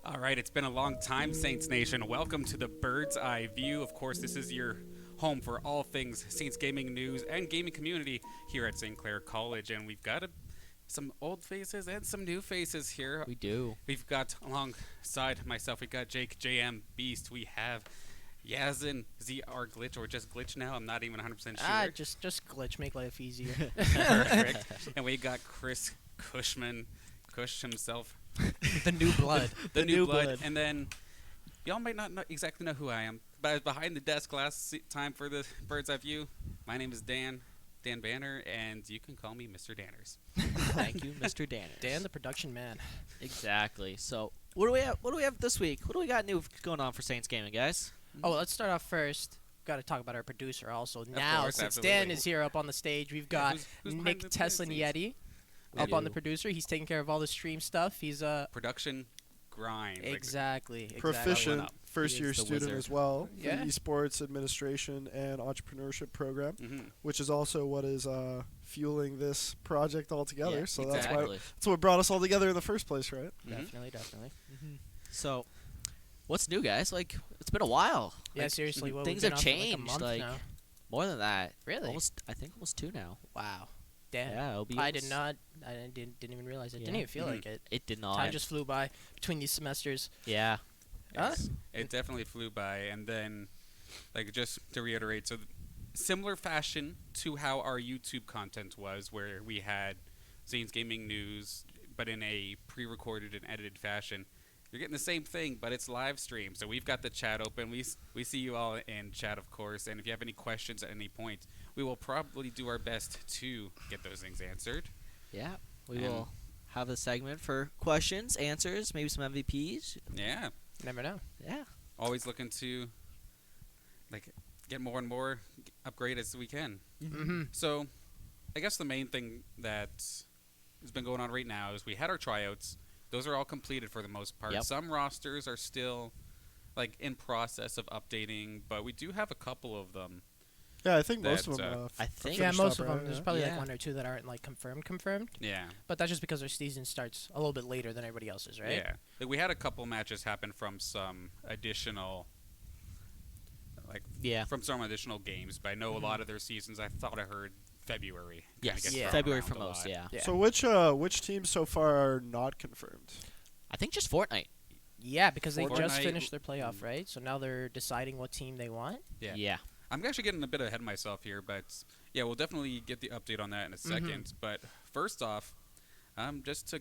All right, it's been a long time, Saints Nation. Welcome to the Bird's Eye View. Of course, this is your home for all things Saints gaming news and gaming community here at St. Clair College. And we've got some old faces and some new faces here. We do. We've got alongside myself, we've got Jake, JM, Beast. We have Yazin, ZR Glitch, or just Glitch now. I'm not even 100% sure. Just glitch, make life easier. Perfect. And we got Chris Cushman, Cush himself. The new blood. The new blood. And then, y'all might not exactly know who I am, but behind the desk last time for the Bird's Eye View, my name is Dan Banner, and you can call me Mr. Danners. Thank you, Mr. Danners. Dan, the production man. Exactly. So, what do we have? What do we have this week? What do we got new going on for Saints Gaming, guys? Oh, well, let's start off first. Got to talk about our producer also. Now, course, since absolutely. Dan is here up on the stage, we've got who's behind Nick the Tesla scenes? Yeti up on the producer. He's taking care of all the stream stuff. He's Production grind. exactly. Proficient up. first-year He is the student wizard. as well for Yeah. the Esports Administration and Entrepreneurship Program, hmm which is also what is fueling this project altogether. Yeah, so exactly. that's what brought us all together in the first place, right? Definitely. So, what's new, guys? Like, it's been a while. Yeah, Like, seriously. Well, things we've have been on for changed. Like a month Like, now. more than that. Really? I think almost 2 now. Wow. Damn. Yeah, it'll be I did almost- not. I didn't even realize it. Didn't Yeah. even feel like it. It did not. Time just flew by between these semesters. Yeah. Yes. It definitely flew by. And then, like, just to reiterate, so similar fashion to how our YouTube content was, where we had Zane's Gaming News, but in a pre-recorded and edited fashion. You're getting the same thing, but it's live stream. So we've got the chat open. We see you all in chat, of course. And if you have any questions at any point, we will probably do our best to get those things answered. Yeah. We And- will have a segment for questions, answers, maybe some MVPs. Yeah. Never know. Yeah. Always looking to, like, get more and more upgrade as we can. Mm-hmm. So, I guess the main thing that has been going on right now is we had our tryouts. Those are all completed for the most part. Yep. Some rosters are still, like, in process of updating, but we do have a couple of them. Yeah, I think most of That, them. I think- Yeah, finished most up, of them. right? There's Yeah. probably like Yeah. 1 or 2 that aren't like confirmed. Yeah. But that's just because our season starts a little bit later than everybody else's, right? Yeah. Like, we had a couple matches happen from some additional, Yeah. from some additional games, but I know a lot of their seasons, I thought I heard February. kinda Yes. gets Yeah. thrown February around for a most, lot. yeah. Yeah. So which teams so far are not confirmed? I think just Fortnite. Yeah, because they just Fortnite- finished their playoff, right? So now they're deciding what team they want. Yeah. Yeah. I'm actually getting a bit ahead of myself here, but yeah, we'll definitely get the update on that in a second. But first off, just to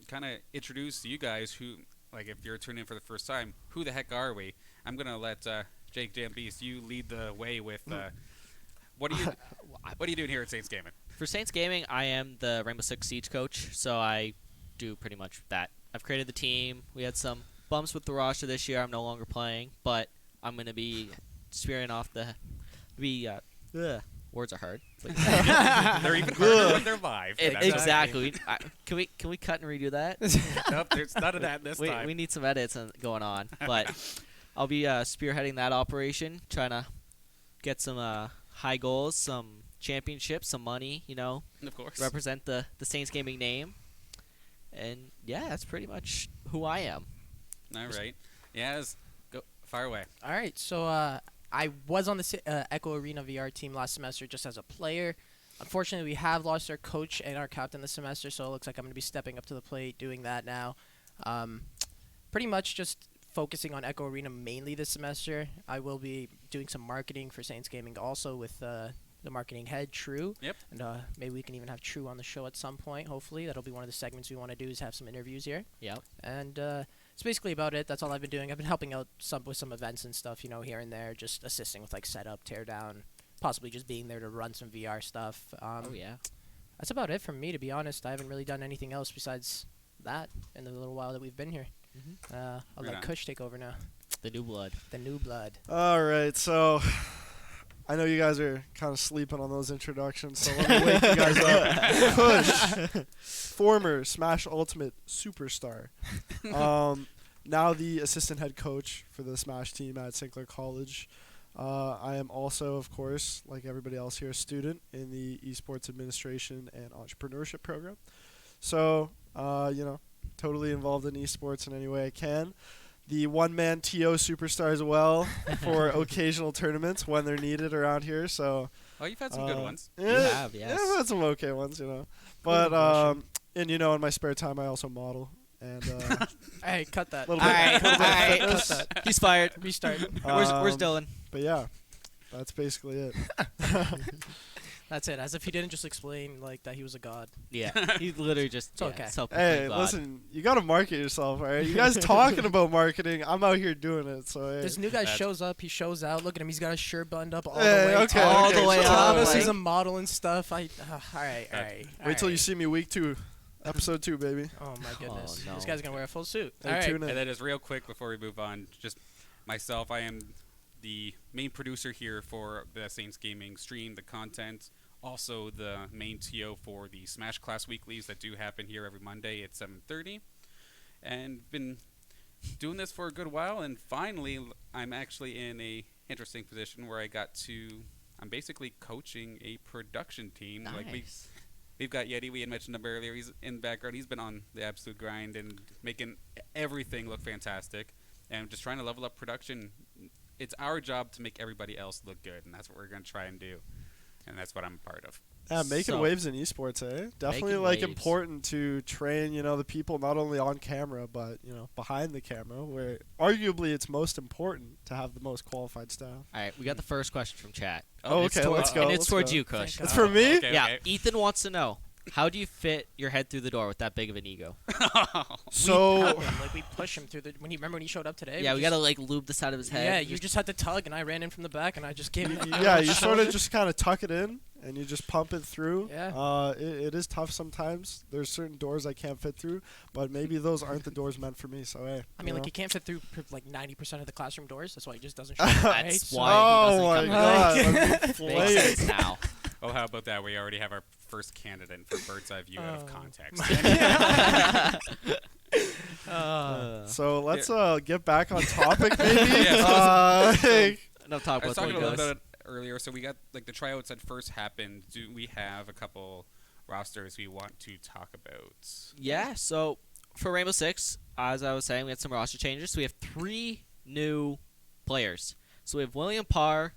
kind of introduce you guys who, like, if you're tuning in for the first time, who the heck are we? I'm gonna let Jake Jam Beast, you lead the way with what are you doing here at Saints Gaming? For Saints Gaming, I am the Rainbow Six Siege coach, so I do pretty much that. I've created the team. We had some bumps with the roster this year. I'm no longer playing, but I'm going to be spearing off the... Words are hard. They're even harder when they're live. That's Exactly. Can we cut and redo that? Nope, there's none of that this time. We need some edits going on, but I'll be spearheading that operation, trying to get some high goals, some championships, some money, Of course. represent the Saints Gaming name. And yeah, that's pretty much who I am. All right. Yes. Go fire away. All right, so I was on the Echo Arena VR team last semester just as a player. Unfortunately, we have lost our coach and our captain this semester, so it looks like I'm going to be stepping up to the plate doing that now. Pretty much just focusing on Echo Arena mainly this semester. I will be doing some marketing for Saints Gaming also with the marketing head, True. Yep. And maybe we can even have True on the show at some point, hopefully. That'll be one of the segments we want to do is have some interviews here. Yep. And it's basically about it. That's all I've been doing. I've been helping out with some events and stuff, here and there, just assisting with like setup, tear down, possibly just being there to run some VR stuff. Oh yeah. That's about it from me, to be honest. I haven't really done anything else besides that in the little while that we've been here. I'll Right let on. Kush take over now. The new blood. The new blood. All right, so I know you guys are kind of sleeping on those introductions, so let me wake you guys up. Push, former Smash Ultimate superstar, now the assistant head coach for the Smash team at St. Clair College. I am also, of course, like everybody else here, a student in the Esports Administration and Entrepreneurship program. So, Totally involved in esports in any way I can. The one-man TO superstar as well for occasional tournaments when they're needed around here. So Oh, you've had some good ones. You have, yes. Yeah, I've had some okay ones, But and in my spare time I also model and Hey, cut that. Little All bit- right, all little bit of right. Cut that. He's fired. Restart. Where's Dylan? But yeah, that's basically it. That's it. As if he didn't just explain like that he was a god. Yeah, he literally just. It's okay. Hey, listen, you gotta market yourself, all right? You guys talking about marketing, I'm out here doing it. So hey. This new guy That's- shows up. He shows out. Look at him. He's got his shirt buttoned up all Hey, the way. okay, All top. the way so up, Thomas, like- he's a model and stuff. All right. Wait till you see me week 2, episode 2, baby. Oh my goodness. no. This guy's gonna wear a full suit. Hey, All right. tune in. And then just real quick before we move on, just myself, I am the main producer here for the Saints Gaming stream, the content. Also the main TO for the Smash Class weeklies that do happen here every Monday at 7:30. And been doing this for a good while, and finally I'm actually in a interesting position where I'm basically coaching a production team. Nice. Like we've got Yeti, we had mentioned him earlier, he's in the background, he's been on the absolute grind and making everything look fantastic. And just trying to level up production. It's our job to make everybody else look good, and that's what we're going to try and do. And that's what I'm a part of. Yeah, making So- waves in esports, eh? Definitely Making like waves. important to train, the people not only on camera but behind the camera, where arguably it's most important to have the most qualified staff. All right, we got the first question from chat. Oh, And it's okay, towards- let's go, And it's let's towards go. you, Kush. Thank It's for me. Okay, Yeah, okay. Ethan wants to know, how do you fit your head through the door with that big of an ego? So Help him. Like we push him through the. Remember when he showed up today? Yeah, we just- gotta like lube the side of his head. Yeah, you just had to tug, and I ran in from the back, and I just gave him. yeah, you sort of just kind of tuck it in and you just pump it through. Yeah. It is tough sometimes. There's certain doors I can't fit through, but maybe those aren't the doors meant for me. So hey, I mean, like you he can't fit through like 90% of the classroom doors. That's why he just doesn't show up. That's right? So- why- oh my he doesn't god, come let me Makes flay it. sense now. Oh, how about that? We already have our first candidate for bird's eye view out of Oh. context. So let's get back on topic, maybe. Yeah, No talk I was about talking the a little egos. bit earlier. So we got like the tryouts that first happened. Do we have a couple rosters we want to talk about? Yeah, so for Rainbow Six, as I was saying, we had some roster changes. So we have 3 new players. So we have William Parr,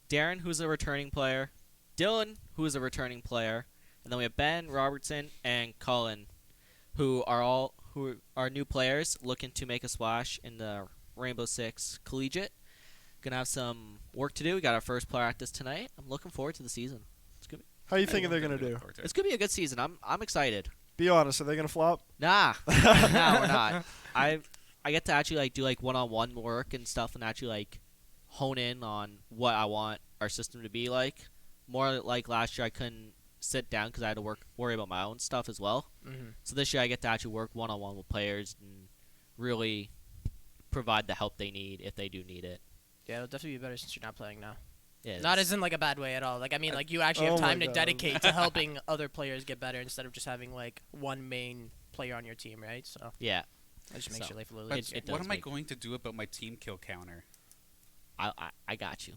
Darren, who's a returning player, Dylan, who is a returning player, and then we have Ben, Robertson, and Colin, who are new players looking to make a splash in the Rainbow Six Collegiate. Gonna have some work to do. We got our first practice tonight. I'm looking forward to the season. How you thinking they're gonna do? It's gonna be a good season. I'm excited. Be honest, are they gonna flop? Nah, nah, we're not. I get to actually like do like one-on-one work and stuff, and actually like hone in on what I want our system to be like. More like last year, I couldn't sit down because I had to worry about my own stuff as well. Mhm. So this year, I get to actually work one-on-one with players and really provide the help they need if they do need it. Yeah, it'll definitely be better since you're not playing now. Yeah, Not as in like a bad way at all. Like I mean, like you actually Oh have my time to God. dedicate to helping other players get better instead of just having like one main player on your team, right? So yeah. that just makes So, your life a little But easier. it what does am I make- going to do about my team kill counter? I got you.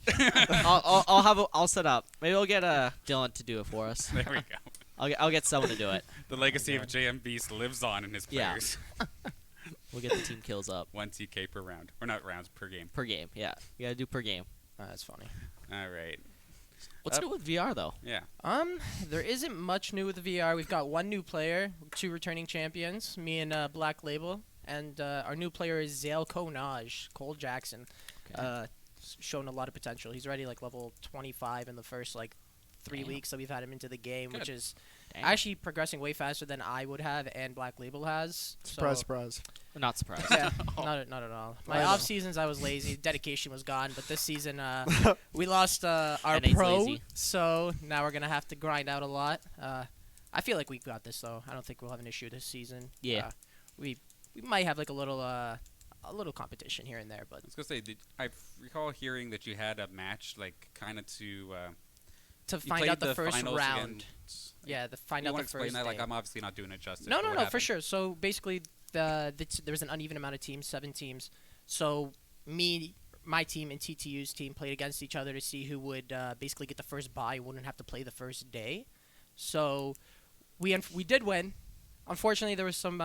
I'll set up. Maybe I'll get Dylan to do it for us. There we go. I'll get someone to do it. The legacy of God. JM Beast lives on in his Yeah. players. We'll get the team kills up 1 TK per round. Or not rounds, per game. per game. Yeah, you gotta do per game. That's funny. All right. What's new with VR though? Yeah. There isn't much new with the VR. We've got one new player, 2 returning champions, me and Black Label, and our new player is Zale Konaj, Cole Jackson. Okay. Shown a lot of potential. He's already like level 25 in the first like 3 Damn. weeks that we've had him into the game, Good. which is Dang. actually progressing way faster than I would have and Black Label has. Surprise, So, surprise. I'm not surprised. yeah, not at all. I My know. off seasons I was lazy, dedication was gone, but this season we lost our NA's pro, lazy. so now we're gonna have to grind out a lot. I feel like we got this though. I don't think we'll have an issue this season. Yeah. We might have like a little competition here and there, but I was going to say, I recall hearing that you had a match, like, kind of to... to you find played out the first finals round. against- Yeah, the find you out want the to explain first that? Like, day. I'm obviously not doing it justice. No, but no, what no, for happened? sure. So basically, there was an uneven amount of teams, 7 teams. So my team, and TTU's team played against each other to see who would basically get the first bye, wouldn't have to play the first day. So we did win. Unfortunately, there was some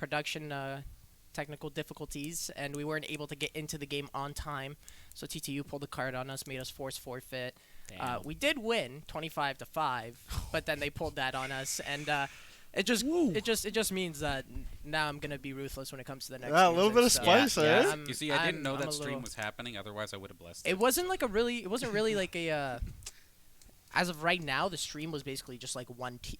production technical difficulties, and we weren't able to get into the game on time. So TTU pulled the card on us, made us force forfeit. We did win 25-5, but then they pulled that on us, and it just means that now I'm gonna be ruthless when it comes to the next. Yeah, a little bit of so spice, eh? You see, I didn't know I'm that a stream little- was happening. Otherwise, I would have blessed it. It wasn't really like a. As of right now, the stream was basically just like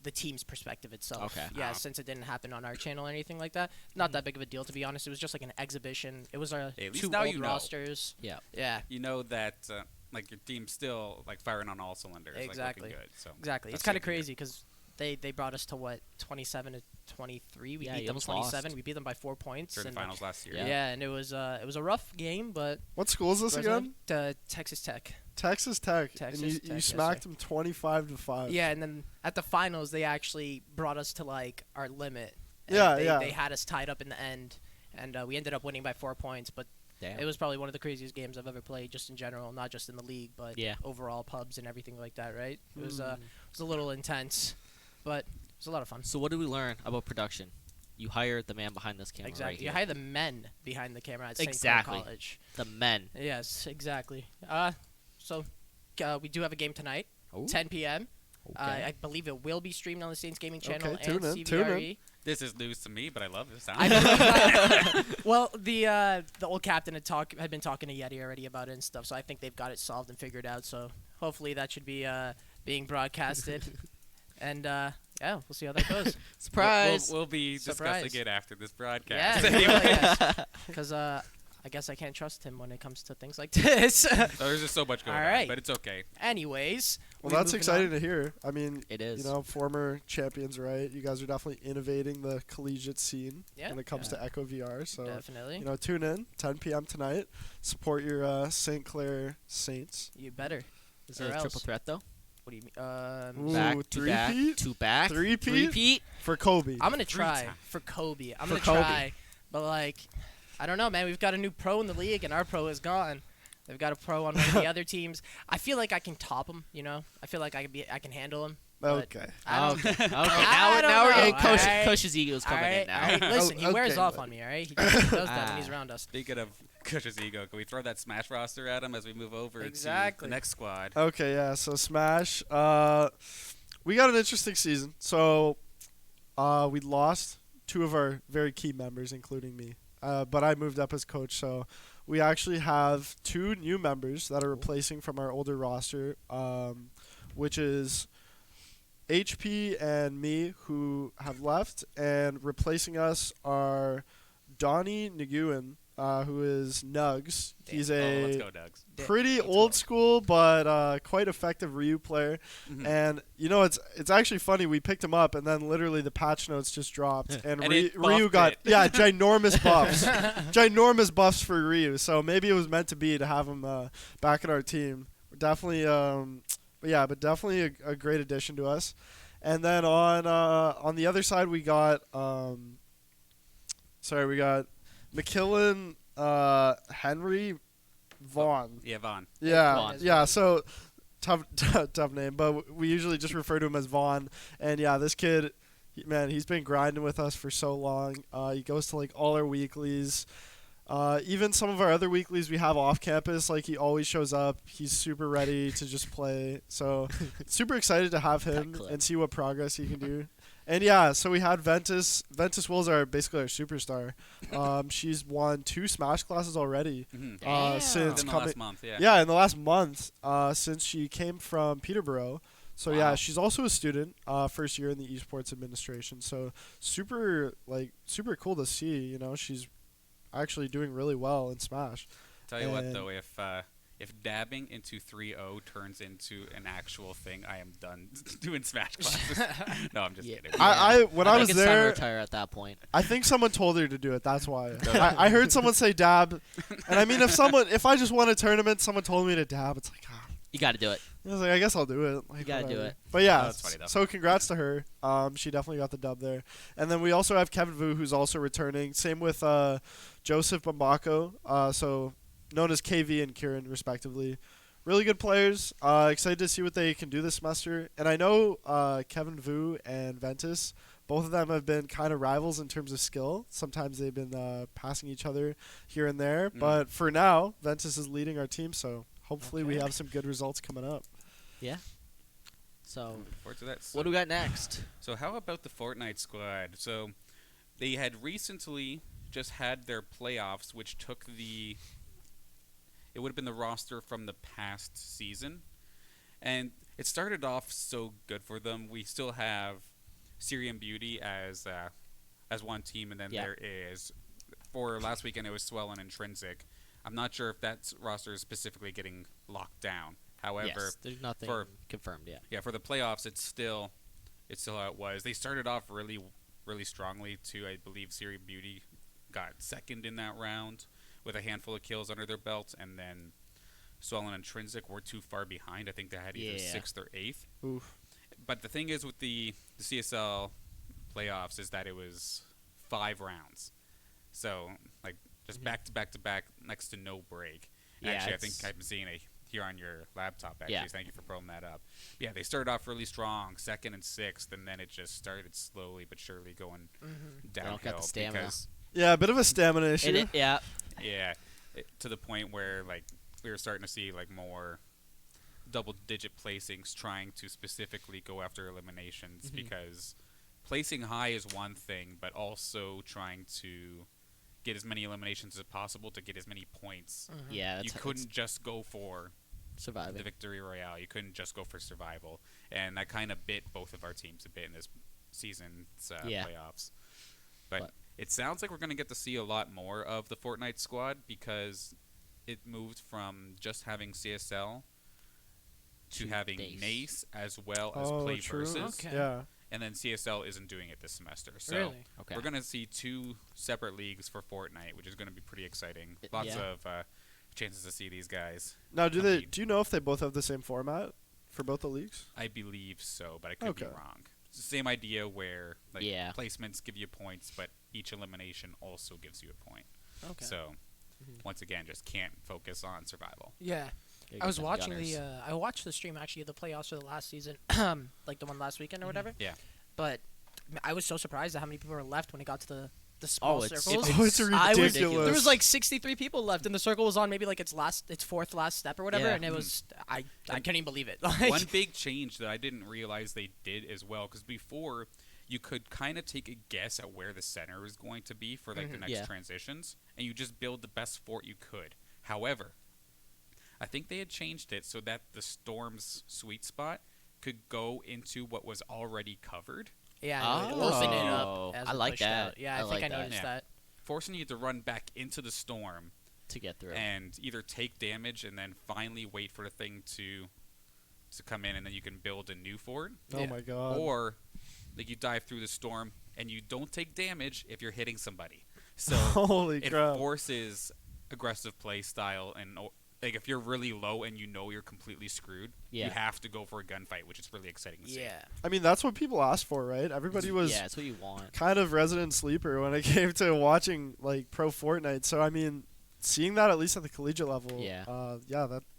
the team's perspective itself. Okay. Yeah, Oh. since it didn't happen on our channel or anything like that, not that big of a deal to be honest. It was just like an exhibition. It was our At least 2 now old you know. rosters. Yeah. Yeah. You know that like your team's still like firing on all cylinders. Exactly. Like, looking good. So Exactly. that's It's kind good of to hear. crazy because they brought us to what 27-23. We Yeah, beat you them almost 27. lost. We beat them by 4 points. During And the finals last year. Yeah. and it was a rough game, but What school is this again? Texas Tech. Texas Tech. Texas and you Tech, yes, smacked them 25-5. Yeah, and then at the finals they actually brought us to like our limit. And Yeah, they, yeah. They had us tied up in the end, and we ended up winning by 4 points. But Damn. it was probably one of the craziest games I've ever played, just in general, not just in the league, but Yeah. overall pubs and everything like that. Right? It was a little intense, but it was a lot of fun. So what did we learn about production? You hired the man behind this camera Exactly. right You here. hire the men behind the camera at St. Exactly. Clair College. The men. Yes, exactly. So we do have a game tonight, Ooh. 10 p.m. Okay. I believe it will be streamed on the Saints Gaming channel Okay, and tune in, tune in. CVRE. This is news to me, but I love this. I believe that- well, the old captain had been talking to Yeti already about it and stuff, so I think they've got it solved and figured out. So hopefully that should be being broadcasted, and yeah, we'll see how that goes. Surprise. We'll be Surprise. discussing it after this Yeah, broadcast. because I guess I can't trust him when it comes to things like this. So there's just so much going All on, right. but it's okay. Anyways, Well, we that's moving exciting on. to hear. I mean, It is. you know, former champions, right? You guys are definitely innovating the collegiate scene Yeah. when it comes to Echo VR. So, Definitely, you know, tune in 10 p.m. tonight. Support your St. Clair Saints. you better. Is or it a triple else. threat though? What do you mean? Ooh, Back to back three-peat? to back. Three-peat? Three-peat? For Kobe. I'm gonna try time. for Kobe. I'm For gonna Kobe. try, but like, I don't know, man. We've got a new pro in the league, and our pro is gone. They've got a pro on one of the other teams. I feel like I can top him. You know, I feel like I can handle him. but Okay. I don't, Okay. Okay. I don't Now we're know, getting alright? Coach's ego's coming in now. All right, listen, he wears Okay, off buddy. on me. All right, he does that when he's Ah. around us. Speaking of Kush's ego, can we throw that Smash roster at him as we move over to Exactly. the next squad? Okay, yeah. So Smash, we got an interesting season. So we lost 2 of our very key members, including me. But I moved up as coach, so we actually have 2 new members that are replacing from our older roster, which is HP and me, who have left, and replacing us are Donnie Nguyen, who is Nugs. He's Oh, let's a go, Dugs. pretty Let's old go. school but quite effective Ryu player. Mhm. And you know, it's actually funny, we picked him up and then literally the patch notes just dropped and, And Ryu it buffed got it. ginormous buffs. Ginormous buffs for Ryu. So maybe it was meant to be to have him back in our team. Definitely but definitely a great addition to us. And then on the other side we got McKillen Henry Vaughn. Yeah, Vaughn. Yeah, Vaughn. yeah. So tough name, but we usually just refer to him as Vaughn. And yeah, this kid, man, he's been grinding with us for so long. He goes to like all our weeklies. Even some of our other weeklies we have off campus, like he always shows up. He's super ready to just play. So super excited to have him clip. and see what progress he can do. And yeah, so we had Ventus. Ventus Will's basically our superstar. She's won 2 Smash classes already. Mhm. Damn. Since Within the coming, last month, yeah. yeah, in the last month, since she came from Peterborough. So yeah, Wow. she's also a student, first year in the Esports administration. So super cool to see. You know, she's actually doing really well in Smash. Tell you what, And- though, if dabbing into 3.0 turns into an actual thing, I am done doing Smash classes. No, I'm just Yeah. kidding. I when I think was it's time to there, retire at that point. I think someone told her to do it. That's why. I heard someone say dab, and I mean, if I just won a tournament, someone told me to dab. It's like, You got to do it. I was like, I guess I'll do it. Like, You gotta do whatever. it. But yeah, Oh, that's funny, though. so congrats to her. She definitely got the dub there. And then we also have Kevin Vu, who's also returning. Same with Joseph Bambako, so known as KV and Kieran, respectively. really good players. Excited to see what they can do this semester. And I know Kevin Vu and Ventus, both of them have been kind of rivals in terms of skill. Sometimes they've been passing each other here and there. But for now, Ventus is leading our team, so hopefully we have some good results coming up. Yeah. So, Looking forward to that. So, what do we got next? so how about the Fortnite squad? So they had recently just had their playoffs, which took it would have been the roster from the past season. And it started off so good for them. We still have Syrian Beauty as one team, and then there is, for last weekend, it was Swell and Intrinsic. I'm not sure if that roster is specifically getting locked down. However, Yes, there's nothing confirmed yet. yeah, for the playoffs, it's still how it was. They started off really, really strongly too. I believe Syrian Beauty got second in that round with a handful of kills under their belt, and then Swell and Intrinsic were too far behind. I think they had either 6th or 8th. Oof. But the thing is with the CSL playoffs is that it was 5 rounds. So, like, just back to back to back, next to no break. Yeah, Actually, I think I'm seeing it here on your laptop, actually. Yeah. Thank you for pulling that up. Yeah, they started off really strong, 2nd and 6th, and then it just started slowly but surely going downhill. got the stamina. Because, Yeah, a bit of a stamina issue. Yeah. yeah, to the point where, like, we were starting to see, like, more double-digit placings trying to specifically go after eliminations because placing high is one thing, but also trying to get as many eliminations as possible to get as many points. Yeah, You couldn't just go for survive the victory royale. You couldn't just go for survival, and that kind of bit both of our teams a bit in this season's playoffs. But it sounds like we're going to get to see a lot more of the Fortnite squad because it moved from just having CSL to having NACE as well as Play true. Versus. Okay. Yeah. And then CSL isn't doing it this semester. So Really? Okay. we're going to see 2 separate leagues for Fortnite, which is going to be pretty exciting. Yeah. Lots of chances to see these guys. Now, do compete. you know if they both have the same format for both the leagues? I believe so, but I could be Okay. wrong. It's the same idea where like Yeah. placements give you points, but each elimination also gives you a point. Okay. So once again, just can't focus on survival. Yeah. Gotta I get was them watching gunners. I watched the stream actually of the playoffs for the last season, like the one last weekend or whatever. Yeah. But I was so surprised at how many people were left when it got to the small it's- circles. Oh, it's I was- ridiculous. There was like 63 people left, and the circle was on maybe like its 4th last step or whatever, Yeah. and it was I can't even believe it. One big change that I didn't realize they did as well, because before you could kind of take a guess at where the center was going to be for like the next Yeah. transitions, and you just build the best fort you could. However, I think they had changed it so that the Storm's sweet spot could go into what was already covered, Yeah, it Oh. opened it up. As I it like pushed that. out. Yeah, I I think like I that. noticed Yeah. that. forcing you to run back into the Storm to get through. and either take damage and then finally wait for the thing to come in, and then you can build a new fort, Oh Yeah. my god. or like you dive through the Storm and you don't take damage if you're hitting somebody. So Holy it crap. forces aggressive play style, and like if you're really low and you know you're completely screwed, Yeah. you have to go for a gunfight, which is really exciting to see. Yeah. I mean, that's what people asked for, right? Everybody was yeah, that's what you want. kind of resident sleeper when it came to watching like pro Fortnite. So I mean, seeing that at least at the collegiate level, Yeah.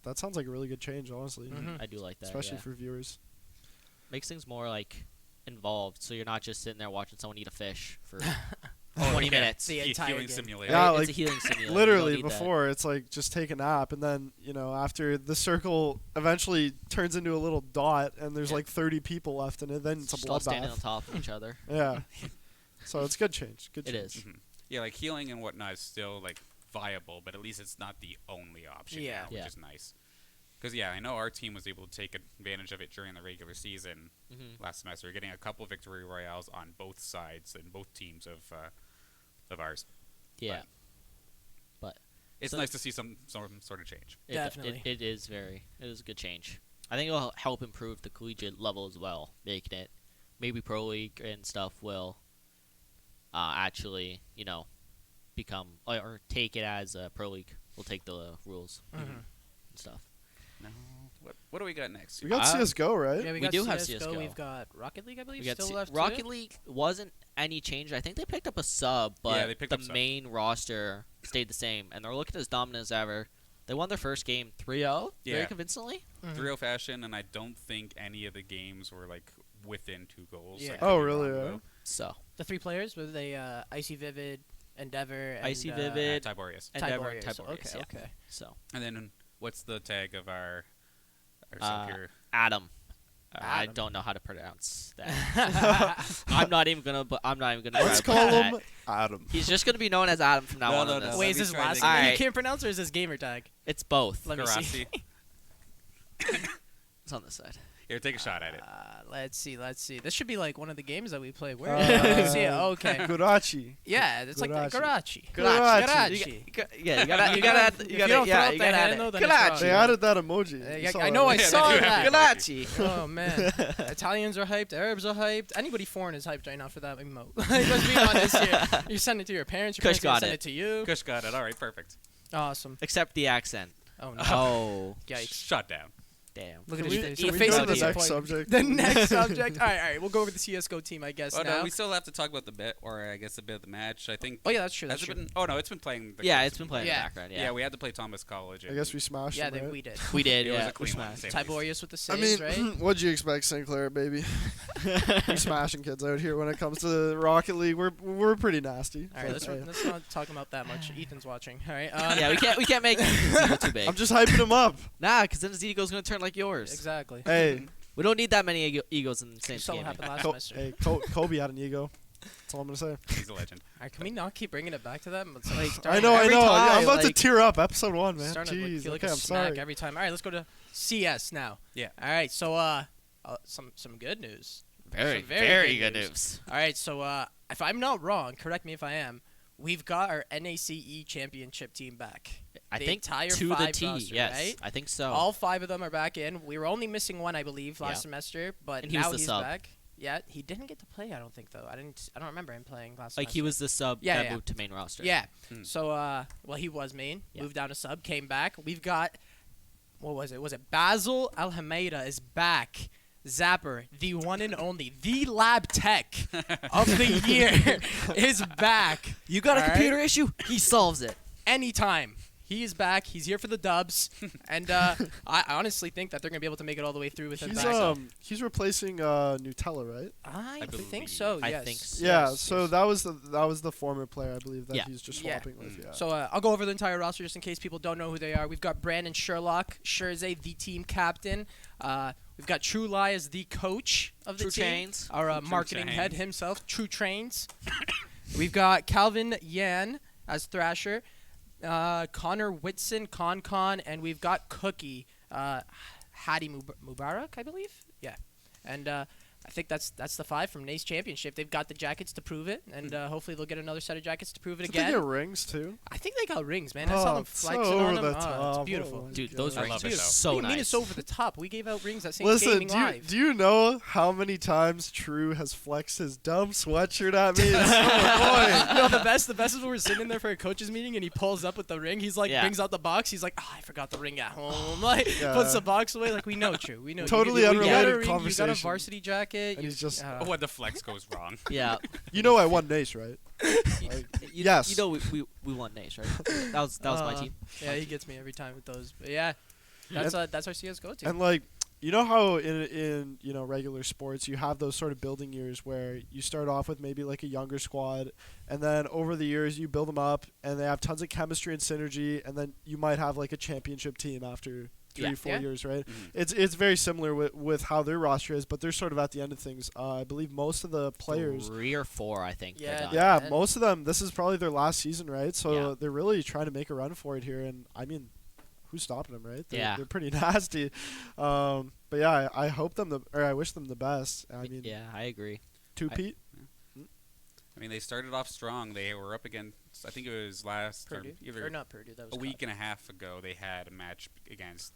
that sounds like a really good change, honestly, Mhm. I do like that. especially yeah. for viewers. Makes things more like involved, so you're not just sitting there watching someone eat a fish for Oh, 20 yeah. minutes. The Healing entire game. simulator. Yeah, Right? like, It's a healing simulator. You don't Literally need that. before it's like just take a nap, and then after the circle eventually turns into a little dot, and there's Yeah. like 30 people left in it. Then it's a Just all standing on bloodbath. top of each other. Yeah. So it's good change. Good It change. is. Mhm. Yeah, like healing and whatnot is still like viable, but at least it's not the only option Yeah. now, which Yeah. is nice. Because I know our team was able to take advantage of it during the regular season last semester, getting a couple victory royales on both sides and both teams of ours. Yeah. But It's So- nice to see some sort of change. Definitely. It is a good change. I think it'll help improve the collegiate level as well, making it maybe pro league and stuff will actually become or take it as a pro league. We'll take the rules Mhm. and stuff. No, what do we got next? We got Uh, CS:GO, right? Yeah, we We got do have CS:GO. CS:GO. We've got Rocket League, I believe, We got still left. Rocket too. League wasn't any change. I think they picked up a sub, Yeah, but they picked the up sub. main roster stayed the same, and they're looking as dominant as ever. They won their first game 3-0 very Yeah. convincingly. 3-0 fashion, and I don't think any of the games were like within 2 goals. Yeah. I could Oh, be really, wrong, yeah? though. So The 3 players were they Icy Vivid, Endeavor, and Icy Vivid, Tiberius. Endeavor, and Tiberius. Tiberius. Okay, Yeah. okay. So And then what's the tag of our sub here? Adam. I Adam. don't know how to pronounce that. I'm not even gonna. Let's try call to him Adam. He's just gonna be known as Adam from now No, on. no, in no. this. Wait, let is me his try last the- name you Alright. can't pronounce, or is this gamer tag? It's both. Let me see. Garasi. It's on this side. Here, take a shot at it. Let's see. This should be like one of the games that we play. Where? Uh, Let me see it. Okay. Gurachi. Yeah, it's like the Garachi. Garachi. Garachi. Yeah, you gotta. If You you gotta. don't throw Yeah, up you that gotta. hand, though, then it's wrong. They added that emoji. Yeah, You saw I know, that, I right? Yeah, saw they do have that. Galachi. Oh man, Italians are hyped. Arabs are hyped. Anybody foreign is hyped right now for that emote. Let's be honest here. You send it to your parents. Your Kush parents gonna got send it. it to you. Kush got it. All right, perfect. Awesome. Except the accent. Oh no. Oh, Yikes. Shut down. damn. Look at Can his we- face. can The we face go of to the next disappointment. subject? The next subject. All right. We'll go over the CS:GO team, I guess. Oh now. no, we still have to talk about the bet, or I guess a bit of the match. I think. Oh yeah, that's true. Has That's it true. been? Oh no, it's been playing. Yeah, it's been playing Yeah. in the background. Yeah. Yeah, we had to play Thomas College. I guess we smashed Yeah, them, right? we did. we did. It was Yeah, a clean we one. smashed. Same. Tiberius with the I saves, mean, right? what'd you expect, Sinclair, baby? We smashing kids out here when it comes to the Rocket League. We're pretty nasty. All right, but, let's not talk about that much. Ethan's watching. All right. Yeah, we can't make his ego too big. I'm just hyping him up. Nah, because then his ego's gonna turn like yours. Exactly. Hey, We don't need that many egos in the same You saw what game. happened last Co- semester. hey, Kobe had an ego. That's all I'm gonna say. He's a legend. All right, can we not keep bringing it back to that? It's like I starting I know. every Yeah, time, I'm about to like- tear up. Episode 1, man. starting to Jeez. feel like Okay, a I'm snack sorry. every time. All right, let's go to CS now. Yeah. All right, so some good news. Very, Some very very good good news. news. All right, so if I'm not wrong, correct me if I am. We've got our NACE championship team back. I The think entire to the 5 T. roster, Yes, right? I think so. All 5 of them are back in. We were only missing one, I believe, last Yeah. semester, but And he was now the he's sub. back. Yeah, he didn't get to play. I don't think though. I don't remember him playing last. Like he semester. was the sub Yeah, that yeah. moved to main roster. Yeah. Hmm. So, well, he was main. Yeah. Moved down to sub. Came back. We've got, what was it? Was it Basil Almeida is back? Zapper, the one and only, the lab tech of the year, is back. You got a All right. computer issue? He solves it. Anytime. He is back. He's here for the dubs, and I honestly think that they're gonna be able to make it all the way through with him back. He's replacing Nutella, right? I I think believe. so. I Yes. think so. Yeah. Yes, So yes. that was the former player, I believe, that Yeah. he's just Yeah. swapping with. Yeah. So I'll go over the entire roster just in case people don't know who they are. We've got Brandon Sherlock, Scherze, the team captain. We've got True Lie as the coach of the True team. Chains. Our True marketing head Chains. himself, True Trains. We've got Calvin Yan as Thrasher, Connor Whitson, Con, and we've got Cookie, Hadi Mubarak, I believe. Yeah, and I think that's the 5 from NACE Championship. They've got the jackets to prove it, and hopefully they'll get another set of jackets to prove it Did again. they get rings too? I think they got rings, man. I saw them it's so flexing on over them. the Oh, top. it's beautiful. Oh my Dude, God. those I rings love are it, though. so What do you mean nice. it's over the top? We gave out rings at St. Listen, Gaming do you, Live. do you know how many times True has flexed his dumb sweatshirt at me? It's so annoying. No, the best is when we're sitting there for a coaches meeting and he pulls up with the ring. He's like, Yeah. brings out the box. He's like, I forgot the ring at home. Like, Yeah. puts the box away. Like, we know, True. We know. Totally you got a unrelated ring, You got a conversation. varsity jacket. And you, he's just- When the flex goes wrong. Yeah. You know I won NACE, right? Like, yes. You know we won NACE, right? That was my team. Yeah, he gets me every time with those. But yeah, that's our CS:GO team. And like, you know how in regular sports you have those sort of building years where you start off with maybe like a younger squad, and then over the years you build them up, and they have tons of chemistry and synergy, and then you might have like a championship team after 3-4 Yeah. years, right? Mhm. It's very similar with how their roster is, but they're sort of at the end of things. I believe most of the players. 3 or 4, I think. they're Yeah, done. Yeah, And- most of them. This is probably their last season, right? So Yeah. they're really trying to make a run for it here, and I mean, who's stopping them, right? Yeah. They're pretty nasty. But yeah, I hope I wish them the best. I mean, Yeah, I agree. Pete. I mean, they started off strong. They were up against, I think it was last or Purdue. either Or not Purdue. That was a week and a half ago. They had a match against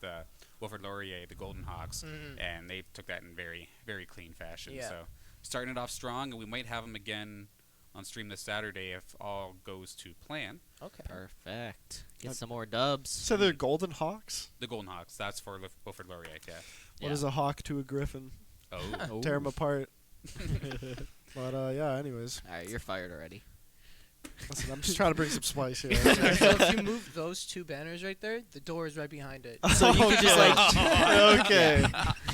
Wilfrid Laurier, the Golden Hawks, Mhm. and they took that in very, very clean fashion. Yeah. So starting it off strong, and we might have them again on stream this Saturday if all goes to plan. Okay. Perfect. Get some more dubs. So they're Golden Hawks. The Golden Hawks, that's for Wilfrid Laurier, yeah. What Yeah. is a hawk to a griffin? Oh. Tear them apart. But yeah, anyways. All right, you're fired already. Listen, I'm just trying to bring some spice here. So if you move those two banners right there, the door is right behind it. So you can just like. Okay.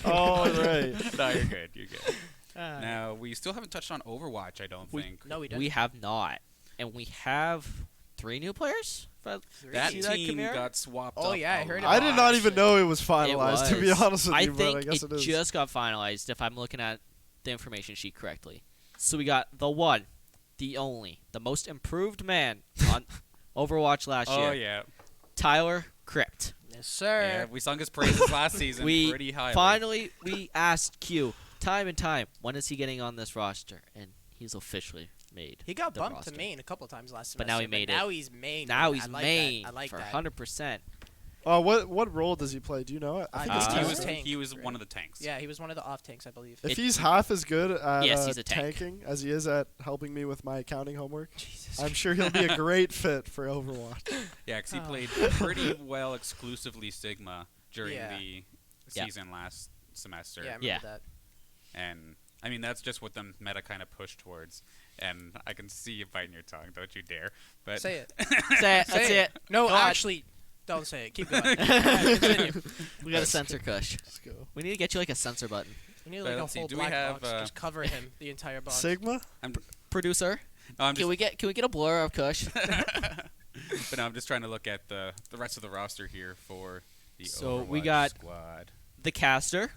All right. No, you're good. You're good. Now, we still haven't touched on Overwatch, I don't think. No, we didn't. We have not, and we have 3 new players. That See that, team Kamara? got swapped Oh, up yeah, I a heard lot. I did not even actually. know it was finalized, to be was. honest with I you, but think I guess it it is. just got finalized if I'm looking at the information sheet correctly. So we got the one, the only, the most improved man on Overwatch last year, Oh, yeah. Tyler Crypt. Yes, sir. Yeah, we sung his praises last season We pretty highly. finally we asked Q time and time, when is he getting on this roster? And he's officially made. He got the bumped roster. to main a couple times last semester. But now he made it. Now he's main. Now man. he's I like main that. I like for that. 100%. What role does he play? Do you know? I think I it's think he he was was tank, he was right? one of the tanks. Yeah, he was one of the off tanks, I believe. If It- he's half as good at Yes, he's a tank. tanking as he is at helping me with my accounting homework, Jesus. I'm sure he'll be a great fit for Overwatch. Yeah, 'cause he Oh. played pretty well exclusively Sigma during Yeah. the Yeah. season last semester. Yeah, I remember Yeah. that. And, I mean, that's just what the meta kind of pushed towards. And I can see you biting your tongue. Don't you dare. But Say it. Say it. That's Say it. No, Go on. actually, don't say it. Keep going. Continue. We got a censor Kush. Let's go. We need to get you like a censor button. We need But like a let's see, whole do we black have, box. Just cover him, the entire box. Sigma? Producer, No, I'm can just, we get a blur of Kush? but no, I'm just trying to look at the rest of the roster here for the So we Overwatch got- squad. The caster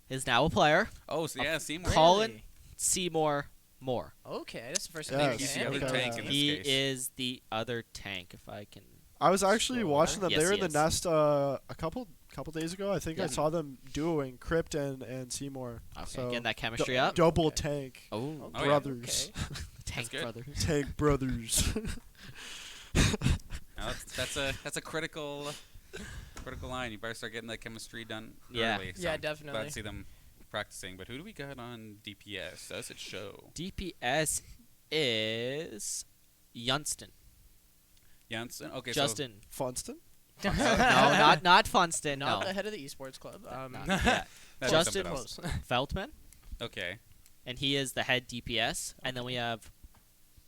is now a player. Oh, so yeah, Seymour. Colin Really? Seymour Moore. Okay, that's the first time Yes. I've He's the seen other him. tank in this He case. is the other tank, if I can. I was actually Sure. watching them. Yes, they were he in the is. nest a couple days ago. I think I Yeah. saw them duoing Crypt and Seymour. Okay, So getting that chemistry up. double Okay. tank Oh, Oh, yeah. brothers. Okay. tank good. brothers. Tank brothers. Now, that's a critical line. You better start getting that chemistry done Yeah. early. So Yeah, I'm glad definitely. to see them practicing. But who do we got on DPS? Does it show? DPS is Yunston. Janssen? Okay, Justin. Funston? no, not Funston. Not No. the head of the esports club. Not yet. so Justin- something else. Close. Feldman, Okay. and he is the head DPS. And then we have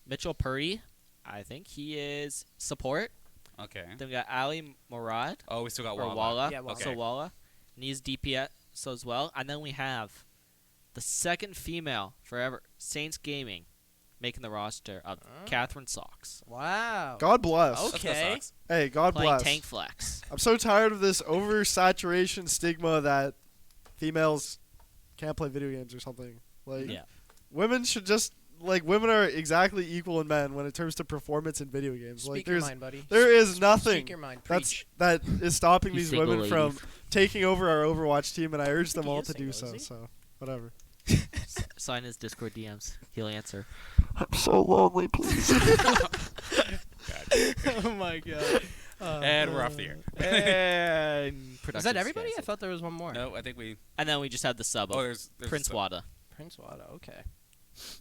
Mitchell Purdy. I think he is support. Okay. Then we got Ali Murad Oh, we still got or Walla. Walla. Yeah, Walla. So Walla, and he's DPS as well. And then we have the second female forever, Saints Gaming, making the roster of Catherine Socks, Wow. God bless. Okay. Let's go Sox. Hey, God playing bless. tank flex. I'm so tired of this oversaturation stigma that females can't play video games or something. Like, Yeah. women should just women are exactly equal in men when it comes to performance in video games. Speak like your there's mind, buddy. there is Speak nothing your mind. that's Preach. that is stopping You these single women from ladies. taking over our Overwatch team, and I urge them think he all is to do single, so. is he? So whatever. Sign his Discord DMs. He'll answer. I'm so lonely, please. Oh my god. And we're off the air. And Is production that everybody? I canceled. thought there was one more. No, I think we. And then we just have the sub Oh, of there's Prince some- Wada. Prince Wada. Okay.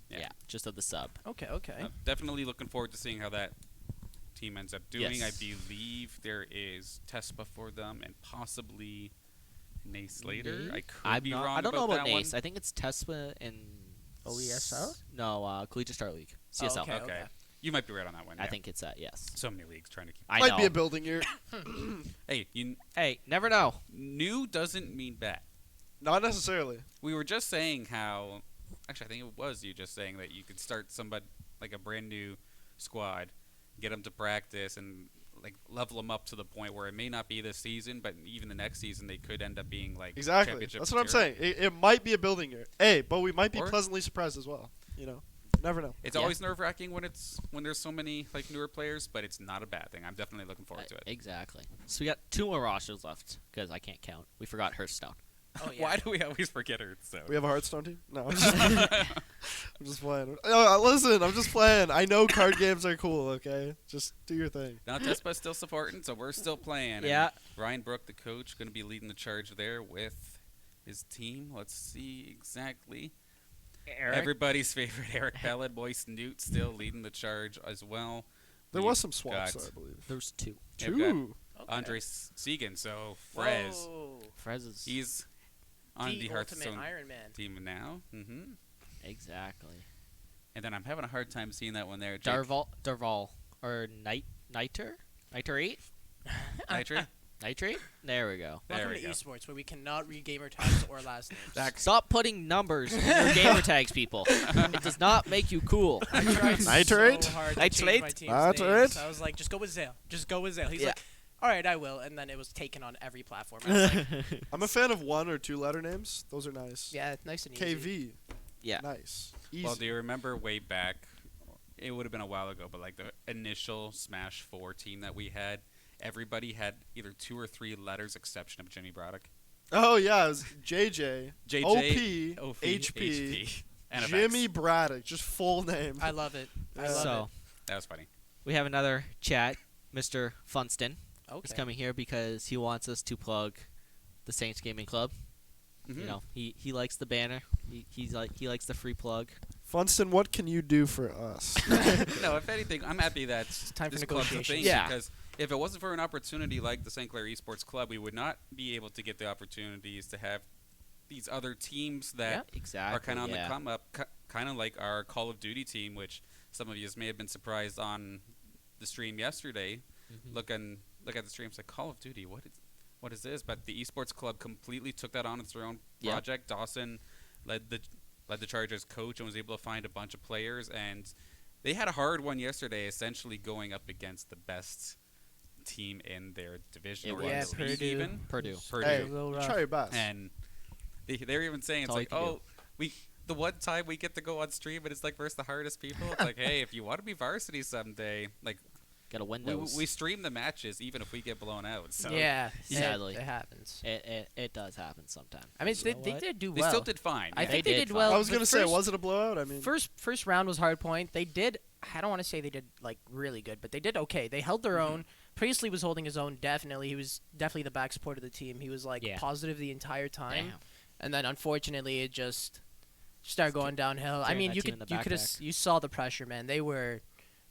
Yeah. just of the sub. Okay. Okay. I'm definitely looking forward to seeing how that team ends up doing. Yes. I believe there is Tespa for them and possibly Nace later. I could be wrong I don't know about that Nace. one. I think it's Tespa and OESL? No, Collegiate Star League. CSL. okay. Okay. You might be right on that one. I yeah. think it's that. Yes. So many leagues trying to keep. I Might know. be a building year. Hey, you Hey, never know. new doesn't mean bad. Not necessarily. We were just saying how. Actually, I think it was you just saying that you could start somebody like a brand new squad, get them to practice, and like level them up to the point where it may not be this season, but even the next season they could end up being like Exactly. championship That's what I'm material. saying. It might be a building year. Hey, but we might be Or- pleasantly surprised as well. You know, never know. It's Yeah. always nerve-wracking when there's so many like newer players, but it's not a bad thing. I'm definitely looking forward to it. Exactly. So we got 2 more rosters left because I can't count. We forgot Hearthstone. Oh yeah. Why do we always forget her? So We have a Hearthstone team? No, I'm just, I'm just playing. Listen, I'm just playing. I know card games are cool, okay? Just do your thing. now Tespa's still supporting, so we're still playing. and Yeah. Ryan Brook, the coach, going to be leading the charge there with his team. Let's see exactly. Everybody's favorite Eric Ballad, Moist Newt, still leading the charge as well. There We've was some swaps, got though, I believe. There's 2. Yeah, we've got Two. Okay. Andre Segan, so Frez. Whoa. Frez is He's on the Ultimate Hearthstone Iron Man. team now. exactly. And then I'm having a hard time seeing that one there. Jake. Darval or Nitrate? Nitrate? Nitrate? There we go. There Welcome we to go. Esports, where we cannot read gamer tags or last names. Stop putting numbers in your gamer tags, people. It does not make you cool. I tried Nitrate? so hard to Nitrate? change my team's Nitrate? names. I was like, just go with Zale. Just go with Zale. He's Yeah. like, all right, I will. And then it was taken on every platform. I was like, I'm a fan of 1 or 2 letter names. Those are nice. yeah, nice and easy. KV. Yeah. Nice. Easy. Well, do you remember way back? It would have been a while ago, but like the initial Smash 4 team that we had, everybody had either 2 or 3 letters, exception of Jimmy Braddock. Oh yeah, it was JJ, JJ, OP, HP, HP, and Jimmy Braddock, just full name. I love it. I Yeah. love So That was funny. we have another chat. Mr. Funston it. Okay. is coming here because he wants us to plug the Saints Gaming Club. Mhm. You know, he likes the banner. He likes the free plug. Funston, what can you do for us? No, if anything, I'm happy that time for this club's a negotiations. thing Yeah. because if it wasn't for an opportunity like the St. Clair Esports Club, we would not be able to get the opportunities to have these other teams that Exactly. are kind of on yeah. the come up, kind of like our Call of Duty team, which some of you may have been surprised on the stream yesterday. Mhm. Look at the stream, it's like Call of Duty. What is this? But the Esports Club completely took that on as their own Yeah. project. Dawson led the charge as coach and was able to find a bunch of players, and they had a hard one yesterday, essentially going up against the best team in their division It or was. in Yeah, the league Purdue. even. Purdue. Hey, A little rough. try your best. And they're even saying, That's it's all like, you can the one time we get to go on stream and it's like versus the hardest people. It's like, hey, if you want to be varsity someday, like Got a Windows. we stream the matches even if we get blown out. So Yeah, Sadly. it happens. It does happen sometimes. I mean, You they know what? did do they well. still did fine. I yeah. think They they did did fine. well. I was The gonna say, first- was it a blowout? I mean, First round was hard point. They did. I don't want to say they did like really good, but they did okay. They held their own. Priestley was holding his own. Definitely, he was definitely the back support of the team. He was like Yeah. positive the entire time, Damn. and then unfortunately it just started going downhill. I Carrying mean, that you team in could the you could have backpack. you saw the pressure, man. They were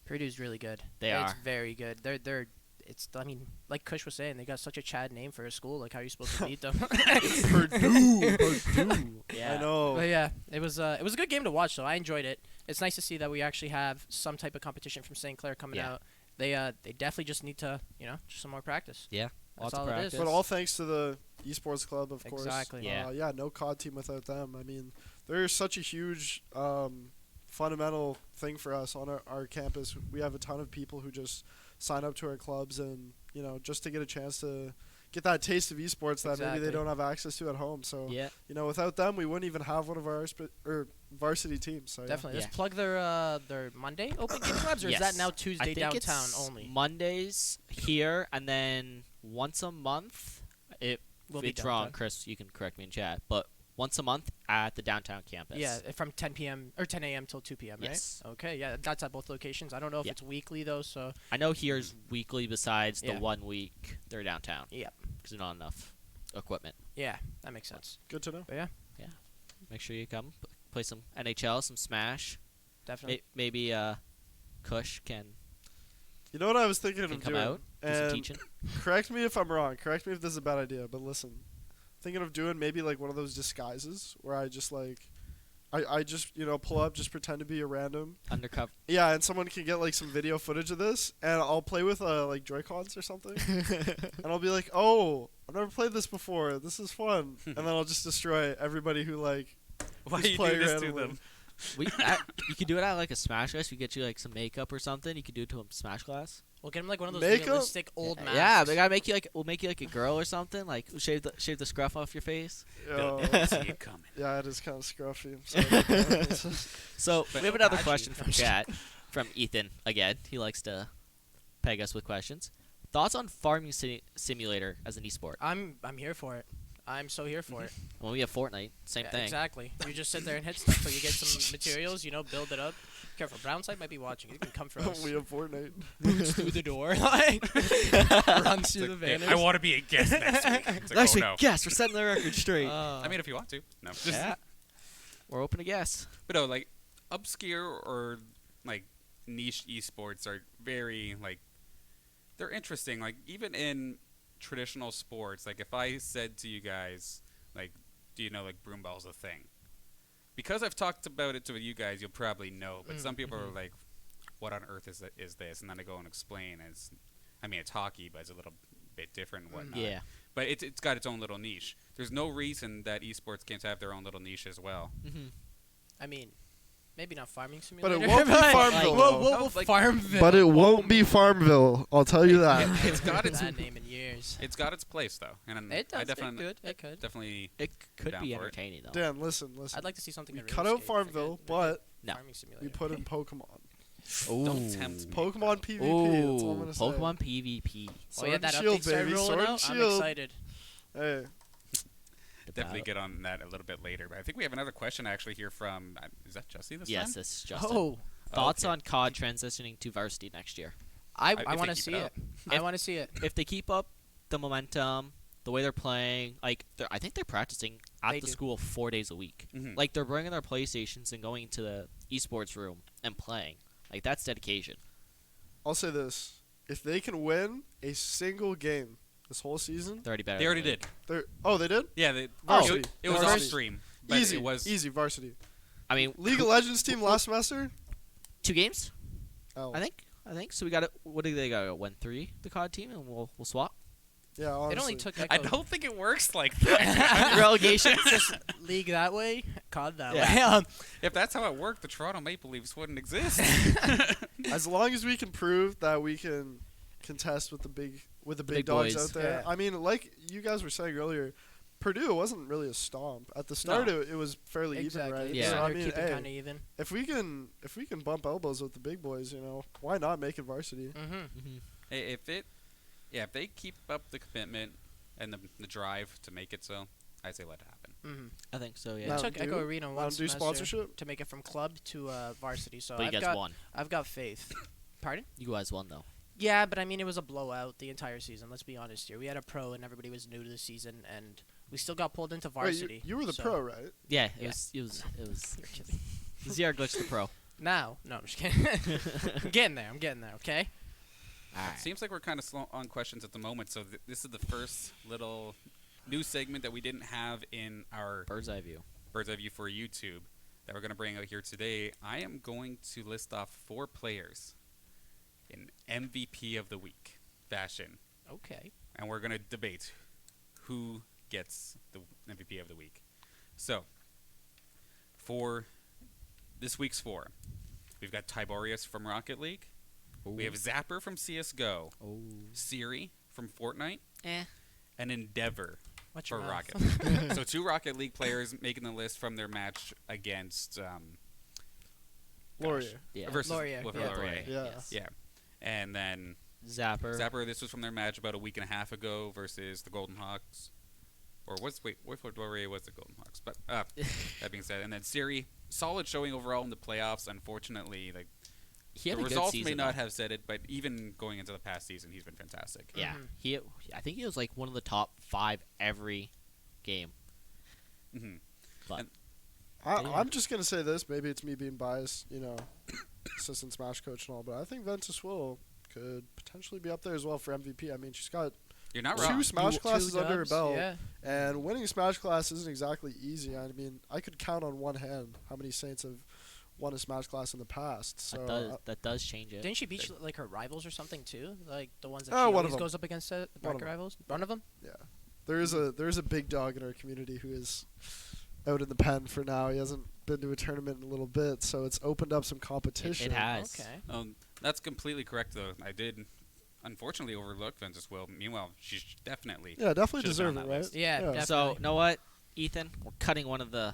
Purdue's really good. They It's are. very good. They're. It's. I mean, like Kush was saying, they got such a Chad name for a school. Like, how are you supposed to beat them? Purdue. Yeah. I know. But yeah, it was a good game to watch. Though I enjoyed it. It's nice to see that we actually have some type of competition from St. Clair coming Yeah. out. They definitely just need to just some more practice. Yeah. That's Lots of all it is. practice. But all thanks to the esports club, of course. Exactly. Yeah. Yeah, no COD team without them. I mean, they're such a huge fundamental thing for us on our campus. We have a ton of people who just sign up to our clubs and, just to get a chance to get that taste of esports that maybe they Exactly. don't have access to at home. So, Yeah. without them, we wouldn't even have one of our varsity teams. So, yeah. Definitely. Yeah. Let's plug their Monday open game clubs, or is that Yes. now I Tuesday think downtown it's only? Mondays here, and then once a month. Will If be it's wrong, downtown. Chris, you can correct me in chat. But once a month at the downtown campus. Yeah, from 10 p.m. or 10 a.m. till 2 p.m. Yes. Right? Okay. Yeah, that's at both locations. I don't know if Yeah. it's weekly though. So I know here's weekly besides the Yeah. 1 week they're downtown. Yeah. Because there's not enough equipment. yeah, that makes sense. Good to know. But yeah, Make sure you come. Play some NHL, some Smash. definitely. Maybe Kush can You know what I was thinking of come doing? out, do some And teaching. correct me if I'm wrong. Correct me if this is a bad idea. But listen, thinking of doing maybe like one of those disguises where I just I just pull up, just pretend to be a random. Undercover. Yeah, and someone can get like some video footage of this, and I'll play with like Joy-Cons or something, and I'll be like, "Oh, I've never played this before. This is fun," and then I'll just destroy everybody who Why just you play do this to randomly. them? You could do it at like a Smash Class. We get you like some makeup or something. You could do it to a Smash Class. We'll get him like one of those Makeup? realistic old masks. Yeah, they gotta make you like. We'll make you like a girl or something. Like shave the scruff off your face. They'll Oh, see it coming. yeah, it is kind of scruffy. I'm sorry about that. So But- we have another Actually, question from chat from Ethan again. He likes to peg us with questions. Thoughts on farming simulator as an esport? I'm here for it. I'm so here for it. When we have Fortnite, same Yeah, thing. Exactly. You just sit there and hit stuff till you get some materials. Build it up. Careful, Brownside might be watching. You can come for us. we have Fortnite. Boots through the door, like runs through the banners. I want to be a guest next week. It's like, Next oh, week, no. yes, we're setting the record straight. I mean, if you want to. No. Just, yeah, we're open to guess. But no, like, obscure or, like, niche esports are very, like, they're interesting. Like, even in traditional sports, like, if I said to you guys, like, do you know, like, broomball's a thing? because I've talked about it to you guys, you'll probably know. But some people are Mhm. like, "What on earth is this?" And then I go and explain. And it's hockey, but it's a little bit different and whatnot. Yeah. But it's got its own little niche. There's no reason that esports can't have their own little niche as well. Mm-hmm. I mean, maybe not farming But simulator. it won't be Farmville. Whoa, though. whoa, No, whoa, like- Farmville. But it won't be Farmville. I'll tell you that. It's got its that name in years. it's got its place though, and It does. I definitely It could. definitely It could down be for it. entertaining though. Dan, listen. I'd like to see something. We in cut out RuneScape, Farmville, forget- but No. farming simulator. we put in Pokemon. don't tempt me. Pokemon PvP. That's all I'm Ooh, gonna say. Pokemon PvP. Oh Sword yeah, and that Shield, update started baby. rolling Sword and out. I'm Shield. excited. Hey, Definitely get on that a little bit later. But I think we have another question actually here from is that Jussie this Yes, time? it's Justin. Oh, Thoughts okay. on COD transitioning to varsity next year? I if want they to keep see it it. up. I If- want to see it. If they keep up the momentum, the way they're playing, like I think they're practicing at They the do. school 4 days a week. Mhm. Like they're bringing their PlayStations and going to the esports room and playing. Like that's dedication. I'll say this: if they can win a single game this whole season, They're already better. They already than the did. they're they did Yeah, they, Varsity. it was Varsity. off stream. But easy, It was easy varsity. league. I mean, League of Legends team last semester. 2 games. Oh, I think so. We got to. What do they got? Win 3 the COD team, and we'll swap. yeah. Honestly. It only took I Echo don't think it works like that. Relegation. just league that way, COD that Yeah. way. If that's how it worked, the Toronto Maple Leafs wouldn't exist. As long as we can prove that we can contest with the big Big dogs boys. out there. Yeah. I mean, like you guys were saying earlier, Purdue wasn't really a stomp at the start. No. It was fairly Exactly. even, right? Yeah. So, I They're mean, keeping hey, kind of even. if we can bump elbows with the big boys, why not make it varsity? Mm-hmm. Mm-hmm. Hey, if they keep up the commitment and the drive to make it so, I'd say let it happen. Mm-hmm. I think so. Yeah. It Mountain took Echo Dew? Arena one Mountain Dew semester sponsorship? to make it from club to varsity. So But you I've guys got won. I've got faith. Pardon? You guys won though. Yeah, but I mean it was a blowout the entire season. Let's be honest here. We had a pro and everybody was new to the season, and we still got pulled into Wait, varsity. you were the so- pro, right? Yeah. Yeah. It was. You're kidding. ZR glitch the pro. Now, no, I'm just kidding. I'm getting there. Okay. It seems like we're kind of slow on questions at the moment, so this is the first little new segment that we didn't have in our Bird's eye view. Bird's Eye View for YouTube that we're going to bring out here today. I am going to list off 4 players in MVP of the week fashion, Okay. and we're going to debate who gets the MVP of the week. So, for this week's 4, we've got Tiberius from Rocket League. We have Zapper from CSGO, Oh. Siri from Fortnite, Eh. and Endeavor What's for your mouth? Rocket League. So 2 Rocket League players making the list from their match against Laurier. Yeah. versus Laurier, with yeah. Laurier. Yeah. Yes. Yeah. And then Zapper. Zapper, this was from their match about a week and a half ago versus the Golden Hawks. Or what Laurier was the Golden Hawks. But that being said, and then Siri, solid showing overall in the playoffs. Unfortunately, like He the had a good results season, may not though. have said it, but even going into the past season, he's been fantastic. Yeah. Mhm. I think he was like one of the top 5 every game. hmm But I, Yeah. I'm just gonna say this. Maybe it's me being biased, assistant Smash coach and all, but I think Ventus Will could potentially be up there as well for MVP. I mean, she's got You're not 2 wrong. Smash classes Two under her dubs, belt, Yeah. and winning Smash class isn't exactly easy. I mean, I could count on one hand how many Saints have won a Smash class in the past. So that does change it. Didn't she beat like her rivals or something too? Like the ones that Oh, she one of always them. goes up against the One of bracket them. rivals. One of them. there is a big dog in our community who is out in the pen for now. He hasn't been to a tournament in a little bit, so it's opened up some competition. It has. Okay. That's completely correct, though. I did, unfortunately, overlook Ventus Will. Meanwhile, she's definitely. Yeah, definitely Should've been on deserve it, that right? list. Yeah. Definitely. So, know what, Ethan? We're cutting one of the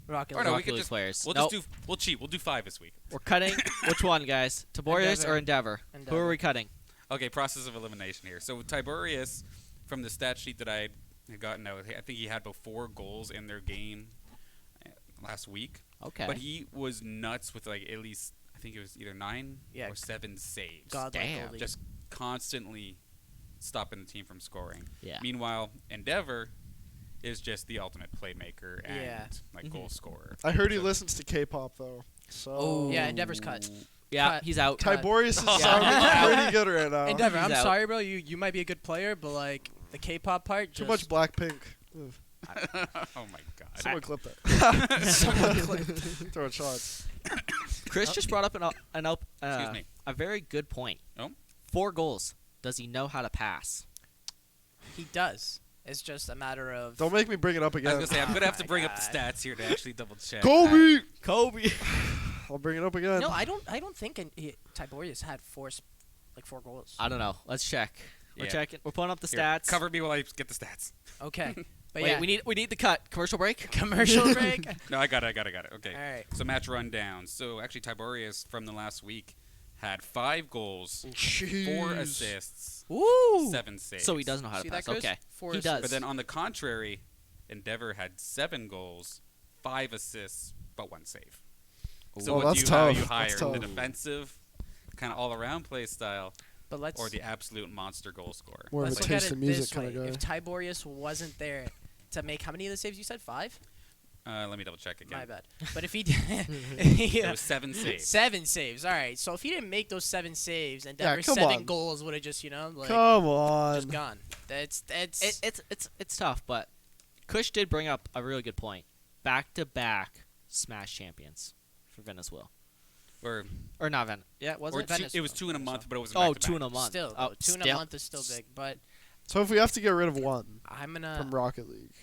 Rocket Or League. no, we Rocket could League just- players. We'll Nope. just do. We'll cheat. We'll do 5 this week. We're cutting. Which one, guys? Tiberius or Endeavor? Who are Endeavor. we cutting? Okay, process of elimination here. So Tiberius, from the stat sheet that I had gotten out, I think he had about 4 goals in their game last week. Okay. But he was nuts with like at least I think it was either 9 Yeah. or 7 saves. Godlike Damn. goalie. Just constantly stopping the team from scoring. yeah. Meanwhile, Endeavor is just the ultimate playmaker and Yeah. Mhm. goal scorer. I heard he So- listens to K-pop though. So Oh. Yeah, Endeavor's cut. Yeah, Cut. he's out. Tiberius is Yeah. sounding pretty good right now. Endeavor, He's I'm out. sorry, bro. You might be a good player, but like the K-pop part. Too just much Blackpink. Ugh. Oh my god. Someone clip that. Someone clip. Throwing shots. Chris just brought up Excuse me. a very good point. Oh? 4 goals. Does he know how to pass? He does. It's just a matter of. Don't make me bring it up I was again. gonna say I'm Oh gonna have to my bring up the God. stats here to actually double check. Kobe. Kobe. I'll bring it up again. No, I don't think Tiberius had 4 goals. I don't know. Let's check. We're Yeah. checking. We're pulling up the Here, stats. Cover me while I get the stats. Okay, but Wait, yeah, we need the cut. Commercial break. commercial break. No, I got it. Okay. All right. So match rundown. So actually, Tiberius from the last week had 5 goals, 4 Jeez. assists, Woo. 7 saves. So he does know how See to that, pass. Chris? Okay. 4 He assists. does. But then on the contrary, Endeavor had 7 goals, 5 assists, but 1 save. So Oh, what that's do you, how tough. you hire? That's The tough. defensive, kind of all-around play style, But let's or the absolute monster goal scorer? More of let's a look at taste it of music this kind way. of If guy. Tiberius wasn't there to make how many of the saves you said? 5? Let me double check again. My bad. But if he did, It yeah. was 7 saves. 7 saves. All right. So if he didn't make those 7 saves, and Yeah, Denver's come 7 on. goals would have just like Come on. just gone. That's It's tough, but Kush did bring up a really good point. Back-to-back Smash champions for Venezuela. Or not Ven. Yeah, was Or it? Venice it was was 2 in a also. month, but it was Oh, back-to-back. 2 in a month. still Oh, 2 in a still. month is still big. But So if we have to get rid of one I'm gonna. from Rocket League,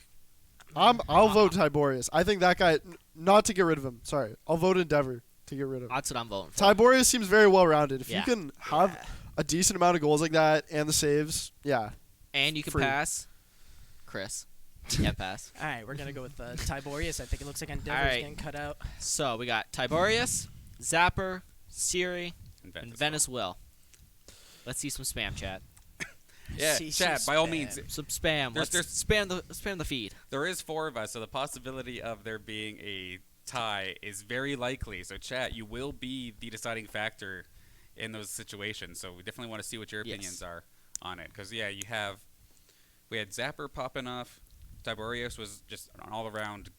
I'll vote Tiberius. I think that guy, not to get rid of him. Sorry, I'll vote Endeavor to get rid of him. That's what I'm voting for. Tiberius seems very well rounded. If Yeah. you can have Yeah. a decent amount of goals like that and the saves, yeah. And you can Free. pass. Chris. Yeah, pass. All right, we're gonna go with Tiberius. I think it looks like Endeavor's All right. getting cut out. So we got Tiberius, Zapper, Siri, In and Venezuela. Let's see some spam chat. Yeah, See chat, some by all spam. means. Some spam. There's- Let's spam the feed. There is 4 of us, so the possibility of there being a tie is very likely. So, chat, you will be the deciding factor in those situations. So, we definitely want to see what your Yes. opinions are on it. Because, yeah, we had Zapper popping off. Tiberius was just an all-around,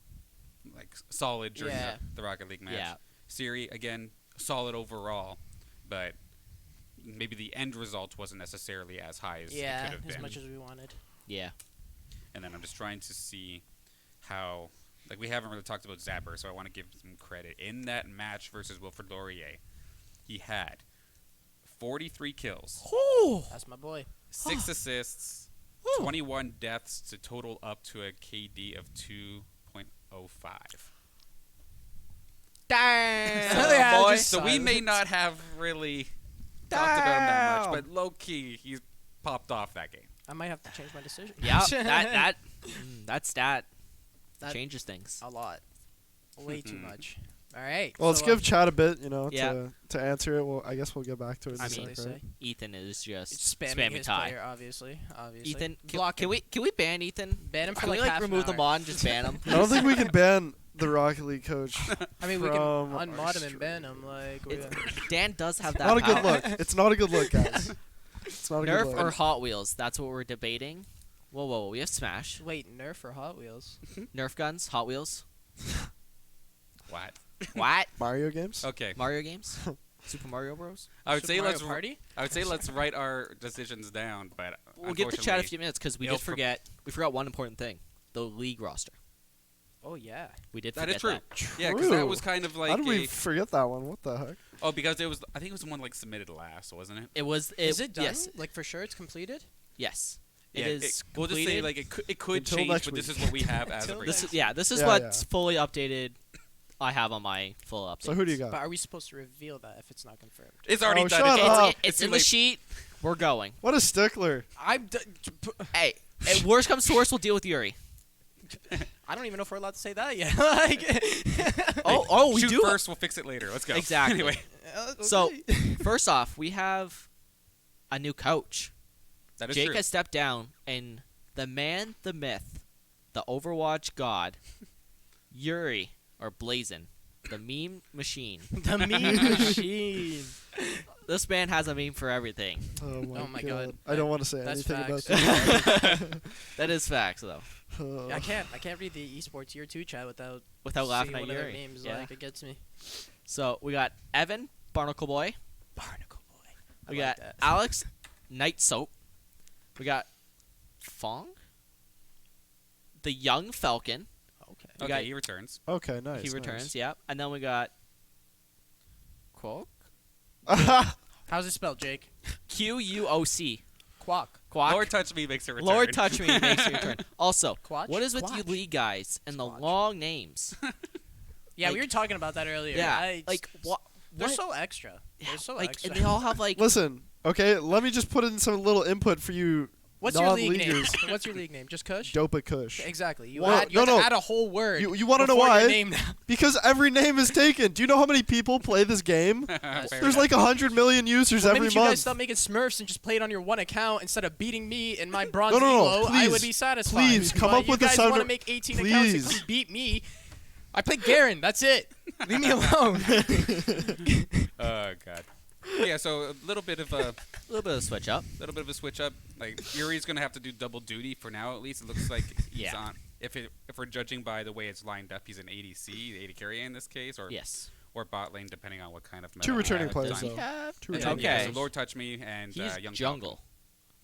solid during Yeah. the Rocket League match. Yeah. Siri, again, solid overall, but maybe the end result wasn't necessarily as high as it Yeah, could have as been. much as we wanted. Yeah. And then I'm just trying to see how, we haven't really talked about Zapper, so I want to give some credit. In that match versus Wilfred Laurier, he had 43 kills, That's my boy. 6 assists, 21 deaths to total up to a KD of 2.05. Damn. Yeah, boy. just So we may silence. not have really talked about him that much, but low-key, he's popped off that game. I might have to change my decision. Yeah. That stat That- changes things. a lot, way too much. All right. Well, let's so, give Chad a bit, Yeah. to answer it. Well, I guess we'll get back to it. In I a mean, sec, right? Ethan is just it's spamming his tie. player, obviously. Ethan, block can we ban Ethan? ban him for Can we like half remove an the hour. mod and just ban him? I don't think we can ban the Rocket League coach. I mean, we can from our unmod him and stream. ban him. Like, we, Dan does have that. Not a good power. look. It's not a good look, guys. It's not a good Nerf look. or Hot Wheels? That's what we're debating. Whoa! We have Smash. wait, Nerf or Hot Wheels? Nerf guns, Hot Wheels. What? What? Mario games? Okay. Mario games? Super Mario Bros. I would Super say Mario let's Party. let's write our decisions down, but We'll give the chat a unfortunately- few minutes because we it'll did forget. We forgot one important thing: the league roster. Oh yeah. We did That forget is true. that. Yeah, because that True. was kind of like How did we a, forget that one? What the heck? because it was I think it was the one submitted last, wasn't it? It was. Is it done? Yes. Like for sure, it's completed. It Yeah, is. we'll just say completed. it could Until change, next but this week. is what we have as of Until right This now. is This is Yeah, what's yeah. fully updated. I have on my full update. So who do you But got? are we supposed to reveal that if it's not confirmed? It's already Oh, done. shut It's- up. It's too in the late. sheet. We're going. What a stickler. I'm. Hey, worst comes to worst, we'll deal with Yuri. I don't even know if we're allowed to say that yet. Like. We Shoot do. first. We'll fix it later. Let's go. Exactly. Anyway, So, okay. first off, we have a new coach. that is Jake true. has stepped down, and the man, the myth, the Overwatch god, Yuri, or Blazin, the meme machine. the meme machine. This man has a meme for everything. Oh my God. I don't want to say That's anything about facts. this. That is facts, though. I can't read the esports year 2 chat without Without laughing seeing at one of their Yuri. memes. Yeah. Like it gets me. So we got Evan, Barnacle Boy. Barnacle boy. I We like got that. Alex, Night Soap. We got Fong. the young Falcon. Okay. We Okay, got- he returns. Okay, nice. He returns, yeah. And then we got Quoc. How's it spelled, Jake? Quuoc. Quack. Quack. Lord Touch Me makes a return. Lord Touch Me makes a return. Also, Quatch? what is with you Quatch. league guys and the Squatch. long names? Yeah, Like- we were talking about that earlier. Yeah, like what? They're so extra. They're so like, extra. and they all have like. Listen, okay, let me just put in some little input for you What's your league name? non-leaguers. What's your league name? Just Kush? Dopa Kush. Exactly. You, Well, add, you have no, to no. add a whole word. You want to know before your why? Name now. Because every name is taken. Do you know how many people play this game? Fair There's enough. like 100 million users Well, every maybe if you guys month. stop making Smurfs and just play it on your one account instead of beating me in my bronze No, elo, I would please, be satisfied. please, come But up with a you guys sound- want to make 18 accounts and Please. come beat me. I play Garen. That's it. Leave me alone. Oh god. Yeah, so a little bit of a switch up. switch up. Like Yuri's gonna have to do double duty for now. At least it looks like he's Yeah. on. If we're judging by the way it's lined up, he's an ADC, AD carry in this case, or Yes. or bot lane, depending on what kind of meta Two we returning have. players, Does he though. have? Two And returning then, yeah, Okay. so Lord Touch Me and He's Young jungle.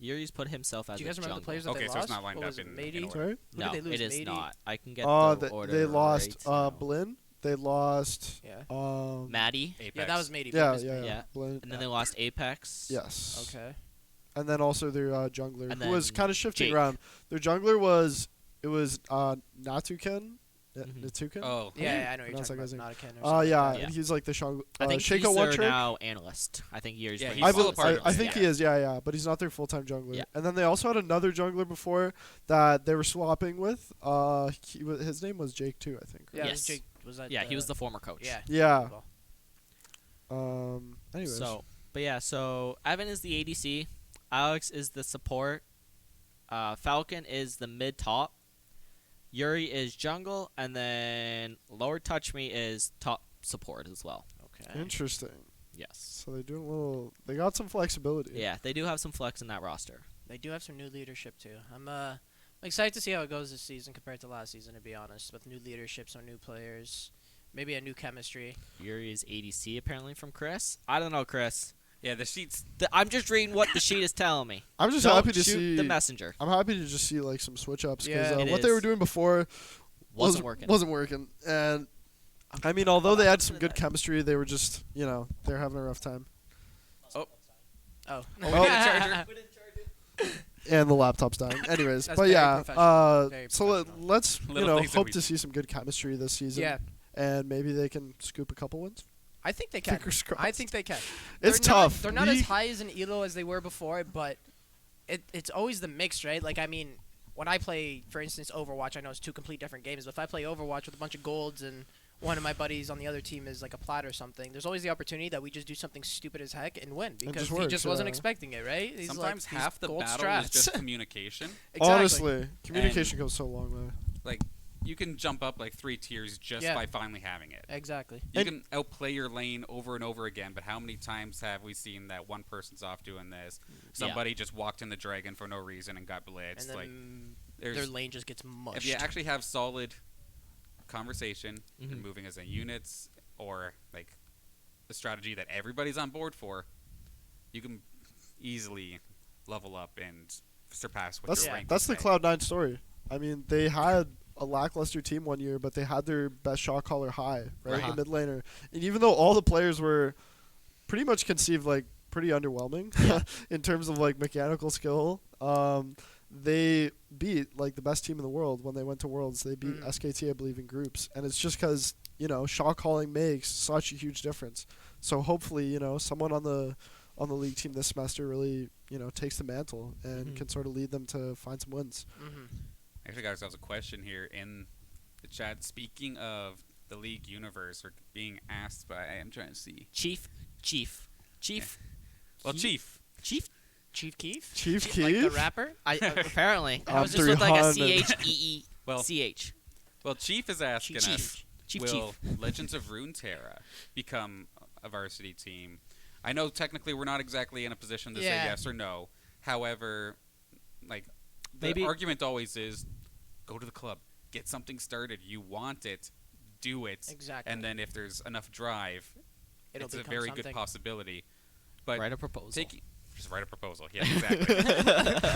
Yuri's put himself as Do you guys a remember jungle. the players that Okay, they so lost? it's not lined What up was it, in Matey? order. Sorry? Who No, did they lose? it is Matey? not. I can get the order. They lost right now. Blinn. They lost. Yeah. Maddie. Apex. Yeah, that was Matey. Yeah, Vegas yeah, Matey. Yeah. Blinn. And then they lost Apex. Yes. Okay. And then also their jungler, And who was then kind of shifting Jake. around. Their jungler was Natuken. Mhm. Natuken. Oh, Yeah, I know what you're pronounce talking that guy's about. name? Not a Ken or Yeah, something like that. Yeah. and he's like the I think Shaco he's one their trick. now analyst. I think Yuri's Yeah, bringing he's him still up a part as of I it, think yeah. he is, yeah, but he's not their full-time jungler. Yeah. And then they also had another jungler before that they were swapping with. His name was Jake too, I think. Yeah, Right? it was Yes. Jake. Was that? Yeah, he was the former coach. Yeah. Yeah. Well, Anyways. So Evan is the ADC. Alex is the support. Falcon is the mid top. Yuri is jungle, and then Lord Touch Me is top support as well. Okay. Interesting. Yes. So they do a little. They got some flexibility. Yeah, they do have some flex in that roster. They do have some new leadership too. I'm excited to see how it goes this season compared to last season. To be honest, with new leadership, some new players, maybe a new chemistry. Yuri is ADC apparently from Chris. I don't know, Chris. yeah. The sheets. I'm just reading what the sheet is telling me. I'm just Don't happy to shoot see. the messenger. I'm happy to just see like some switch ups because Yeah, it what they is. were doing before Wasn't working. Wasn't working. And I mean, although they had some good that. chemistry, they were just they're having a rough time. Oh. Oh, we need a charger. And the laptop's dying. Anyways, That's but very yeah. professional. Very So professional. let's Little things that hope we- to see some good chemistry this season. Yeah, And maybe they can scoop a couple wins. I think they can. Fingers I crossed. think they can. It's They're not- tough. They're not as We- high as an elo as they were before, but it's always the mix, right? Like, I mean, when I play, for instance, Overwatch, I know it's two complete different games, but if I play Overwatch with a bunch of golds and one of my buddies on the other team is like a plat or something, there's always the opportunity that we just do something stupid as heck and win because just he works, just wasn't yeah. expecting it, right? He's Sometimes like, these half the gold battle strats. is just communication. Exactly. Honestly, communication goes so a long way. Like you can jump up like 3 tiers just Yeah. by finally having it. Exactly. You And- can outplay your lane over and over again, but how many times have we seen that one person's off doing this? Somebody just walked in the dragon for no reason and got blitzed. And Like then there's their lane just gets mushed. if you actually have solid conversation Mhm. and moving as a units or like a strategy that everybody's on board for, you can easily level up and surpass what That's your rank that's the would say. Cloud9 story. I mean, they had a lackluster team one year, but they had their best shot caller high, right? Uh-huh. The mid laner. And even though all the players were pretty much conceived like pretty underwhelming in terms of like mechanical skill, they beat like the best team in the world when they went to Worlds. They beat SKT, I believe, in groups, and it's just because shot calling makes such a huge difference. So hopefully, someone on the league team this semester really takes the mantle and Mhm. can sort of lead them to find some wins. Mhm. Actually, got ourselves a question here in the chat. Speaking of the league universe, or being asked by, I'm trying to see. Chief. Well, Chief. Chief Keef? Chief Like the Keef? rapper? Apparently. I'm I was just with like a 300. CHEE. Well, CH. well, Chief is asking Chief. us, Chief. will Legends of Runeterra become a varsity team? I know technically we're not exactly in a position to say Yeah. yes or no. However, like the Maybe- argument always is, go to the club, get something started. You want it, do it, Exactly. and then if there's enough drive, It'll it's a become very something. good possibility. But Write a proposal. Just write a proposal. Yeah, exactly.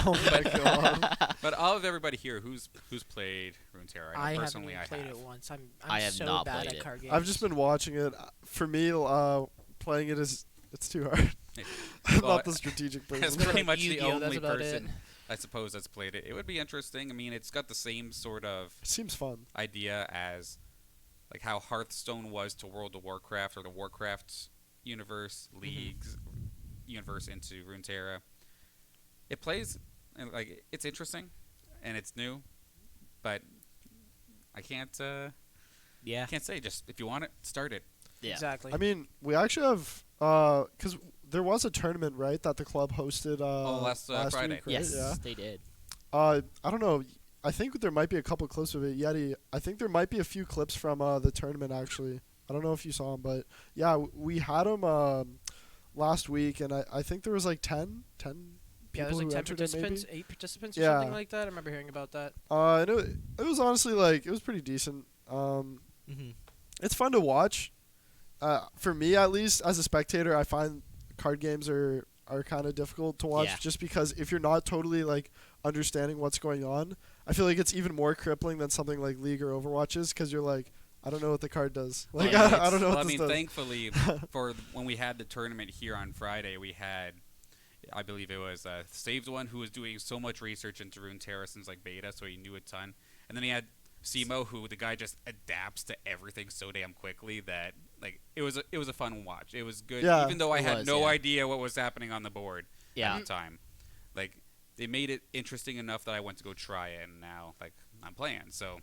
Oh my god. But all of everybody here, who's played Runeterra? I I know haven't personally even I played have. it once. I'm I have so not bad played at it. card games. I've just been watching it. For me, playing it it's too hard. Yeah. I'm Well, not the strategic That's person. pretty like much the Yu-Gi-Oh, that's only about person I suppose that's played it. It would be interesting. I mean, it's got the same sort of It seems fun. idea as like how Hearthstone was to World of Warcraft or the Warcraft universe, leagues, universe into Runeterra. It plays and like it's interesting and it's new, but I can't Yeah. can't say. Just if you want it, start it. Yeah. Exactly. I mean, we actually have because there was a tournament, right, that the club hosted last Friday. week, right? Yes, Yeah. they did. I don't know. I think there might be a couple clips of it. Yeti, I think there might be a few clips from the tournament actually. I don't know if you saw them, but yeah, we had them last week, and I think there was like 10 yeah, people there's like who 10 entered it, maybe. participants, 8 participants or Yeah. something like that. I remember hearing about that. And it was honestly like it was pretty decent. Mm-hmm. It's fun to watch. For me, at least, as a spectator, I find card games are kind of difficult to watch Yeah. just because if you're not totally like understanding what's going on, I feel like it's even more crippling than something like League or Overwatch is because you're like, I don't know what the card does. Like, Well, I don't know well, what I this mean, does. thankfully, when we had the tournament here on Friday, we had, I believe it was Saved One, who was doing so much research into Runeterra since like beta, so he knew a ton. And then he had Simo, who the guy just adapts to everything so damn quickly that like it was a fun watch. It was good, Yeah, even though I it had was, no yeah. idea what was happening on the board Yeah. at the time. Like they made it interesting enough that I went to go try it, and now like I'm playing. So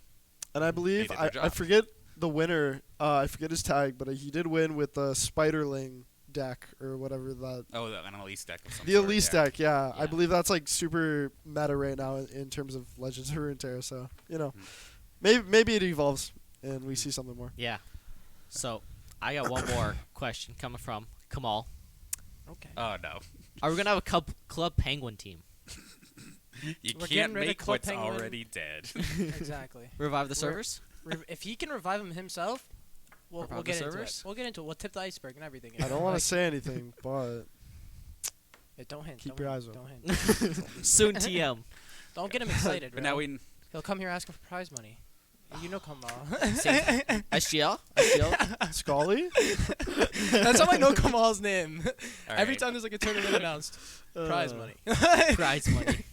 And I believe They did their I job. forget the winner. I forget his tag, but he did win with the Spiderling deck or whatever that. an Elise deck. Of some The sort, Elise yeah. deck, yeah. I Yeah. believe that's like super meta right now in terms of Legends of Runeterra. So Mhm. maybe it evolves and we see something more. Yeah. So I got one more question coming from Kamal. Okay. Oh no. Are we gonna have a club penguin team? You We're can't getting rid of make Club what's Penguin. already dead. Exactly. Revive the We're- servers? If he can revive him himself, we'll Revive the get into it. servers? We'll get into it. We'll tip the iceberg and everything. I don't want to Like, say anything, but don't hint. keep don't your hint, eyes open. Don't hint. Soon TM. Don't get him excited. But bro. now we He'll come here asking for prize money. You know, Kamal. SGL? SGL? Scully. That's how I know Kamal's name. all Every right. time there's like a tournament announced, prize money. Prize money.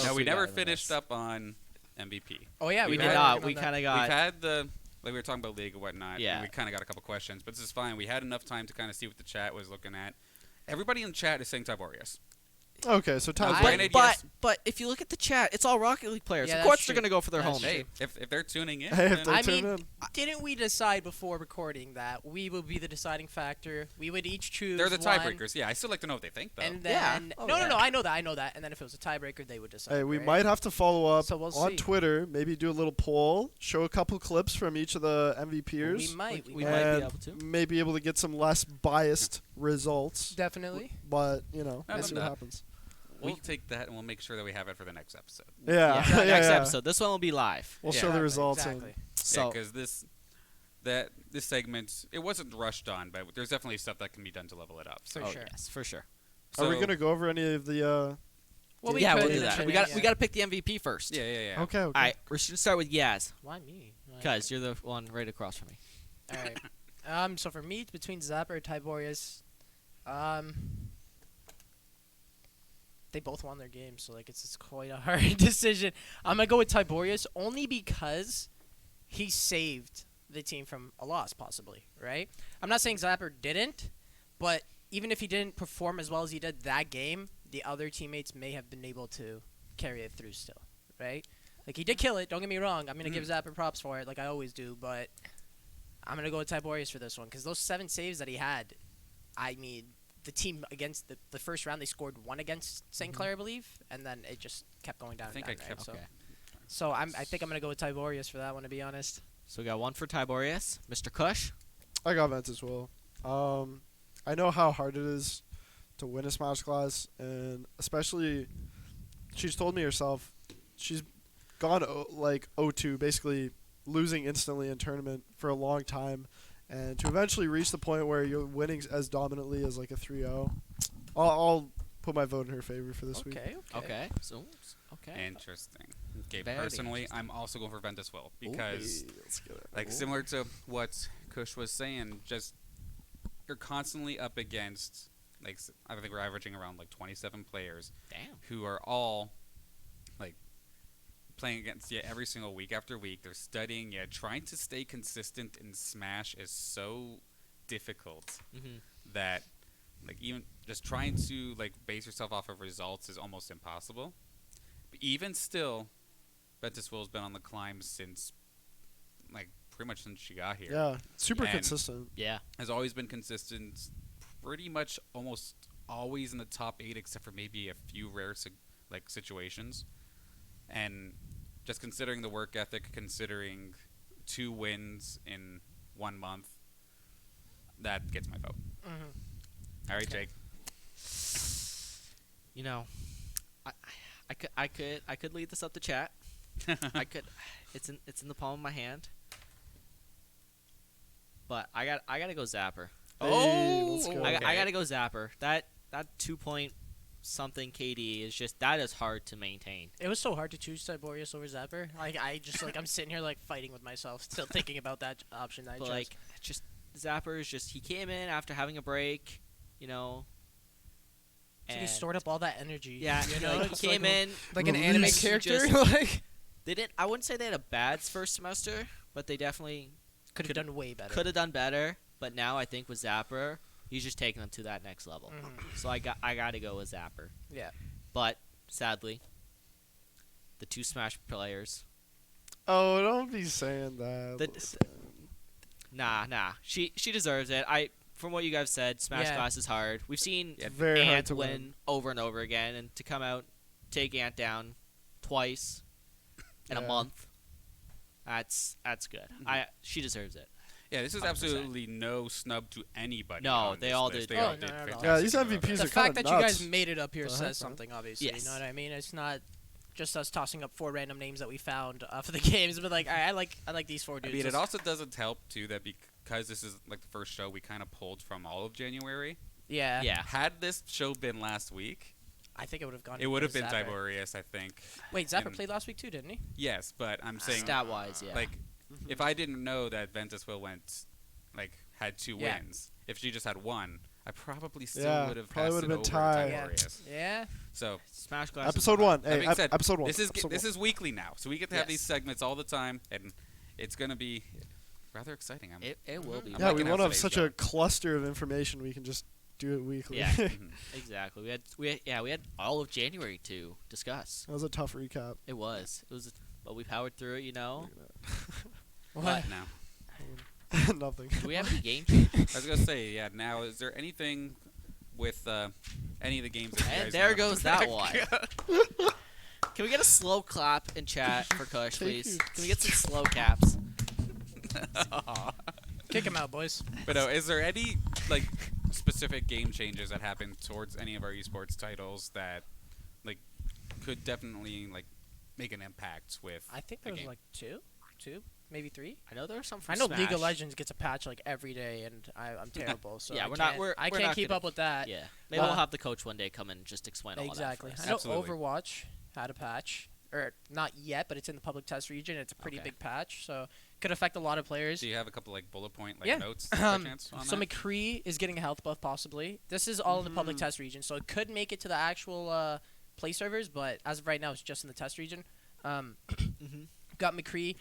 Now we we got never in the finished mix? up on MVP. Oh yeah, we We've did had- not. We kind of We've got. had the like we were talking about league and whatnot. Yeah. And we kind of got a couple questions, but this is fine. We had enough time to kind of see what the chat was looking at. Everybody in the chat is saying Tiberius. Okay, so time's I- running. Granted, But yes. but if you look at the chat, it's all Rocket League players. Yeah, Of that's course they're true. gonna go for their That's home. true. Hey, if they're tuning in, Hey, if then- they're I tuning mean, in. didn't we decide before recording that we would be the deciding factor? We would each choose. they're the one, tiebreakers. Yeah, I still like to know what they think though. And Yeah. then Oh, no, yeah. I know that. And then if it was a tiebreaker, they would decide. Hey, we right? might have to follow up So we'll on see. Twitter. Maybe do a little poll, show a couple clips from each of the MVPers. We might. We might. might be and able to. may be able to get some less biased results. Definitely. But I we'll love see what that. happens. we'll take that and we'll make sure that we have it for the next episode. Yeah, Next yeah. episode. This one will be live. We'll Yeah. show the Exactly, results. Exactly. So because this segment it wasn't rushed on, but there's definitely stuff that can be done to level it up. So, For oh, sure. yes, for sure. Are we so- gonna go over any of the? Well, we yeah, could we'll do that. eventually, We got yeah. we got to pick the MVP first. Yeah, yeah, yeah. Okay. All right, we're gonna start with Yaz, Why me? Why- cause you're the one right across from me. All right. So for me, it's between Zapper and Tiberius. They both won their games, so like it's quite a hard decision. I'm gonna go with Tiberius only because he saved the team from a loss, possibly. Right? I'm not saying Zapper didn't, but even if he didn't perform as well as he did that game, the other teammates may have been able to carry it through still. Right? Like he did kill it. Don't get me wrong. I'm gonna give Zapper props for it, like I always do, but I'm gonna go with Tiberius for this one because those 7 saves that he had, I mean, the team against the first round they scored 1 against St. Clair, I believe, and then it just kept going down. I think and I down, kept- right? Okay. So I think I'm gonna go with Tiberius for that one, to be honest. So we got one for Tiberius, Mr. Kush. I got Vent as well. I know how hard it is to win a Smash Class, and especially, she's told me herself, she's gone 0-2, basically losing instantly in tournament for a long time, and to eventually reach the point where you're winning as dominantly as like a 3-0. I'll put my vote in her favor for this week. Okay. So okay. Interesting. Okay, Very personally, interesting. I'm also going for Ventus Will because, Hey, let's get it. like, similar to what Kush was saying, just you're constantly up against, like, I think we're averaging around like 27 players Damn. who are all like playing against you every single week after week. They're studying you. Trying to stay consistent in Smash is so difficult Mm-hmm. that, like, even just trying to like base yourself off of results is almost impossible. But even still, Ventus Will's been on the climb since, like, pretty much since she got here. Yeah, super And- consistent. Yeah. Has always been consistent, pretty much almost always in the top 8, except for maybe a few rare situations. And just considering the work ethic, considering 2 wins in 1 month, that gets my vote. Mm-hmm. All right, Jake. You know, I could lead this up to chat. I could. It's in the palm of my hand. But I gotta go Zapper. Hey, let's go. Okay. I gotta go Zapper. That 2 point something KD is just that is hard to maintain. It was so hard to choose Tiberius over Zapper. Like I just like I'm sitting here like fighting with myself, still thinking about that option that I But chose. like just Zapper is just he came in after having a break, you know. So he and- stored up all that energy. Yeah, you know, like, It's he came in. like an anime Release. character. Just- like They didn't. I wouldn't say they had a bad first semester, but they definitely could have done way better. could have done better. But now I think with Zapper, he's just taking them to that next level. Mhm. So I got to go with Zapper. Yeah. But sadly, the 2 Smash players. Oh, don't be saying that. The- Listen. Nah. She deserves it. From what you guys said, Smash Yeah. Class is hard. We've seen Yeah, Very hard Ant to win over and over again, and to come out, take Ant down twice in a Yeah. month. That's good. Mhm. She deserves it. Yeah, this is 100%. absolutely no snub to anybody. No, on they this all list. did. They all Oh, did no, no, no. fantastic Yeah, these job. MVPs The are fact kinda that you nuts. guys made it up here The heck, says man? something, obviously. Yes. You know what I mean? It's not just us tossing up 4 random names that we found for the games, but like I like these 4 I dudes. mean, it It's- also doesn't help too that because this is like the first show we kind of pulled from all of January. yeah. Yeah. Had this show been last week, I think it would have gone. it would have been Zapper. Tiberius, I think. Wait, Zapper and- played last week too, didn't he? Yes, but I'm saying Stat wise, yeah. like Mhm. if I didn't know that Ventus Will had 2 Yeah. wins, if she just had 1, I probably still Yeah, would have probably passed would've it been over tied. Yeah. Tiberius. Yeah. So Smash Class. Episode 1. That Hey, being said, episode 1. this is episode this 1. is weekly now, so we get to have these Yes. segments all the time, and it's gonna be rather exciting. It will be. I'm Yeah, we liking won't how have today's such going. a cluster of information. We can just do it weekly. Yeah. That Mhm. Exactly. We had all of January to discuss. was a tough recap. It was, but we powered through it. You know. What? Now, Nothing. Do we have any game changes? I was gonna say, yeah. Now, is there anything with any of the games? That you And guys there wanna- goes that one. Can we get a slow clap in chat for Kush, Take please? your- Can we get some slow caps? Kick him out, boys. But no, is there any like specific game changes that happened towards any of our esports titles that like could definitely like make an impact with? I think the there was game? like two, maybe 3. I know there are some. From I know Smash. League of Legends gets a patch like every day, and I'm terrible. So Yeah, I we're not- can't- we're- I we're can't not keep gonna- up with that. Yeah, maybe we'll Uh, have the coach one day come in and just explain all Exactly. of that I for know us. Absolutely. Overwatch had a patch, or not yet, but it's in the public test region. It's a pretty Okay. big patch, so could affect a lot of players. Do you have a couple like bullet point like Yeah. notes by chance on So that? McCree is getting a health buff possibly. This is all in the public test region, so it could make it to the actual play servers, but as of right now, it's just in the test region. Mm-hmm. Got McCree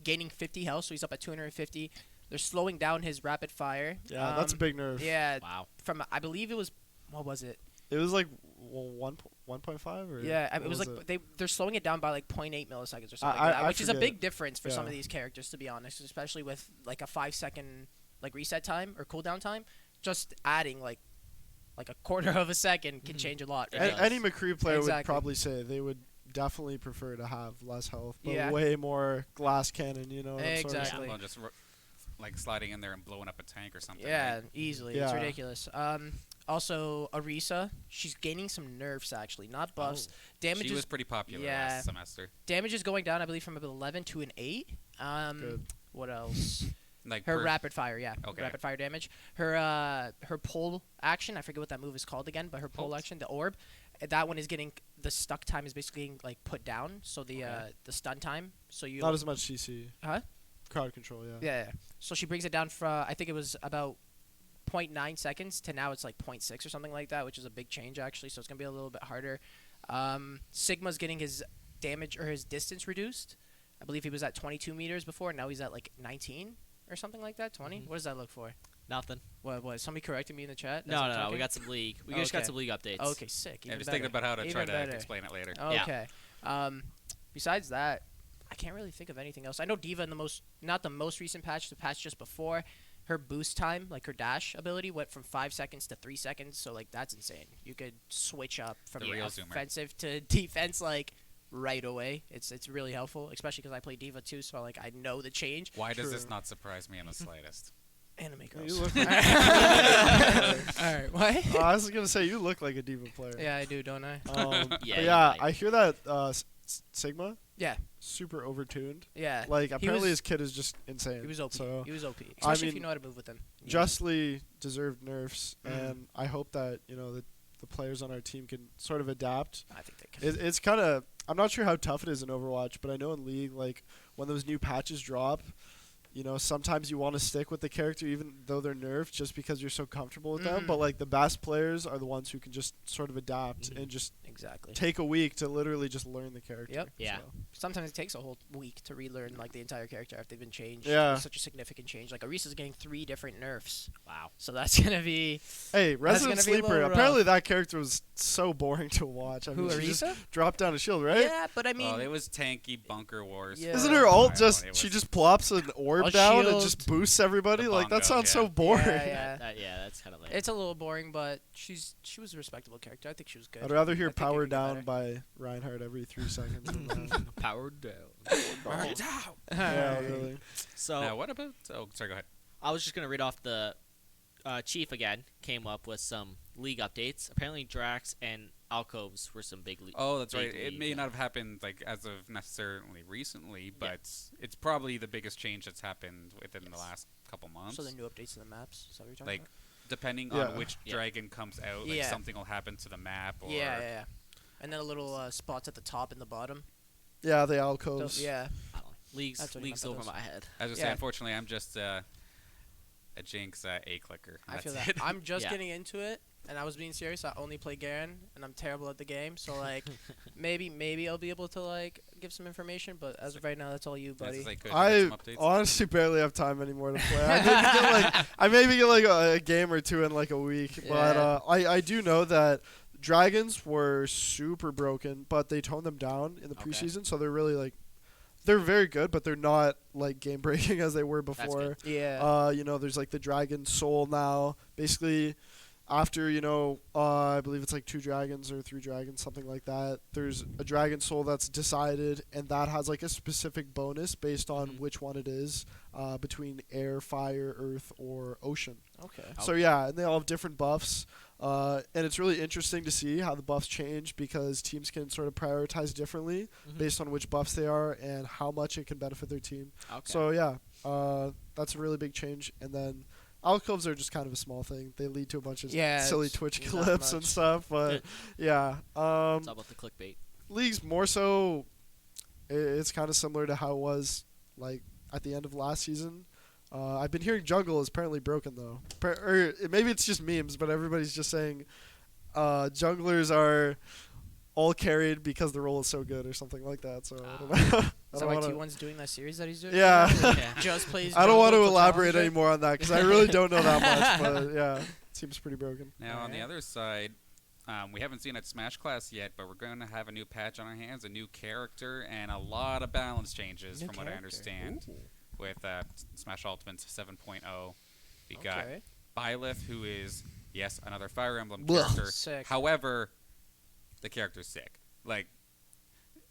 gaining 50 health, so he's up at 250. They're slowing down his rapid fire. Yeah, that's a big nerf. Yeah, Wow. from I believe it was, what was it? It was like 1.5 or Yeah, what it was like they're slowing it down by like 0.8 milliseconds or something I- like that, I which is a forget. big difference for some of Yeah. these characters, to be honest, especially with like a 5-second like reset time or cooldown time. Just adding like a quarter of a second can Mhm. change a lot. It Right? does. Any McCree player would Exactly. probably say they would definitely prefer to have less health, but Yeah. way more glass cannon. You know what I'm sort of Exactly. saying? Well, just like sliding in there and blowing up a tank or something. Yeah, right? easily. It's Yeah. ridiculous. Also, Arisa, she's gaining some nerfs actually, not buffs. Damage She is was pretty popular yeah. last semester. damage is going down, I believe, from an 11 to an 8. Good. What else? Like Her rapid fire, yeah. Okay. Rapid fire damage. Her pole action, I forget what that move is called again, but her pole Pulse? action, the orb, that one is getting the stuck time is basically getting, like put down. So the stun time. So you Not as much CC. Huh? Crowd control, yeah. Yeah. So she brings it down from I think it was about 0.9 seconds to now it's like 0.6 or something like that, which is a big change actually. So it's gonna be a little bit harder. Sigma's getting his damage or his distance reduced. I believe he was at 22 meters before, and now he's at like 19 or something like that. 20. What does that look for? Nothing. What? Somebody corrected me in the chat? as No, I'm no, we talking? got some league. We just got Okay. some league updates. Okay, sick. Yeah, Even just thinking better. about how to try Even to better. explain it later. Okay. Besides that, I can't really think of anything else. I know Diva in not the most recent patch, the patch just before, her boost time, like her dash ability, went from 5 seconds to 3 seconds. So like that's insane. You could switch up from The real zoomer. offensive to defense like right away. It's really helpful, especially because I play Diva too, so like I know the change. Why does this True. not surprise me in the slightest? Anime You girls. look All like right, what? I was gonna say you look like a diva player. Yeah, I do, don't I? But Yeah, yeah, you might. I hear that Sigma Yeah, super overtuned. yeah. Like apparently was- his kid is just insane. He was OP. So He was OP, especially if mean, you know how to move with him. justly deserved nerfs, Mhm. and I hope that the players on our team can sort of adapt. I think they can. It's kind of I'm not sure how tough it is in Overwatch, but I know in League, like when those new patches drop, sometimes you want to stick with the character even though they're nerfed, just because you're so comfortable with them. Mhm. But like the best players are the ones who can just sort of adapt Mhm. and just Exactly. take a week to literally just learn the character. Yep. Yeah. So. Sometimes it takes a whole week to relearn like the entire character after they've been changed. Yeah. It's such a significant change. Like Arisa's getting 3 different nerfs, Wow. so that's gonna be Hey, Resident gonna be a little Sleeper. rough. Apparently that character was so boring to watch. I who mean, she just Arisa? dropped down a shield, right? Yeah, but I mean, Oh, it was tanky bunker wars. Yeah. Isn't for her a ult while. just It she was- just plops an orb A down and shield. just boosts everybody? The Like that bongo, sounds yeah. so boring. Yeah. Yeah, that's kind of lame. it's a little boring, but she was a respectable character. I think she was good. I'd rather I hear think it power could get down better. by Reinhardt every 3 seconds. than that. Powered down. Yeah, really. So Now, what about? Oh, sorry. Go ahead. I was just gonna read off the Chief again came up with some league updates. Apparently, Drax and Alcoves were some big league. Oh, that's big right. It league, may yeah. not have happened like as of necessarily recently, but it's probably the biggest change that's happened within the last couple months. So the new updates to the maps. Is that what you're talking Like, about? depending Yeah. on which Yeah. dragon comes out, like Yeah. something will happen to the map. Or Yeah. And then a little spots at the top and the bottom. Yeah, the So, alcoves. yeah. I don't know. Leagues That's what he leagues meant by over those. my head. As I say, Yeah. unfortunately, I'm just a Jinx A clicker. I feel That's that. it. I'm just Yeah. getting into it, and I was being serious. I only play Garen, and I'm terrible at the game. So like, maybe I'll be able to like give some information. But as of right now, that's all you, That's buddy. as I could. I Some updates. honestly barely have time anymore to play. I maybe get like a game or two in like a week, but Yeah. I do know that dragons were super broken, but they toned them down in the Okay. preseason, so they're really like they're very good, but they're not like game breaking as they were That's before. good. Yeah. There's like the dragon soul now. Basically, after I believe it's like 2 dragons or 3 dragons, something like that. There's a dragon soul that's decided, and that has like a specific bonus based on Mhm. which one it is, between air, fire, earth, or ocean. Okay. So yeah, and they all have different buffs. And it's really interesting to see how the buffs change because teams can sort of prioritize differently Mhm. based on which buffs they are and how much it can benefit their team. Okay. So yeah, that's a really big change. And then alcoves are just kind of a small thing. They lead to a bunch of Yeah, silly it's Twitch not clips and much. stuff. But yeah, it's all about the clickbait. leagues more so. It's kind of similar to how it was like at the end of last season. I've been hearing jungle is apparently broken though. Or maybe it's just memes, but everybody's just saying junglers are all carried because the role is so good or something like that. So I don't know. I Is don't that why wanna- T1's doing that series that he's doing? Yeah. Yeah. Just plays. I don't want to jungle elaborate challenge it? anymore on that because I really don't know that much. But yeah, it seems pretty broken. Now, on the Alright. other side, we haven't seen it Smash Class yet, but we're going to have a new patch on our hands, a new character, and a lot of balance changes, New from what I character. understand, with Smash Ultimate 7.0. We got Okay. Byleth, who is, yes, another Fire Emblem Blah. character. Sick. However, the character's sick. Like,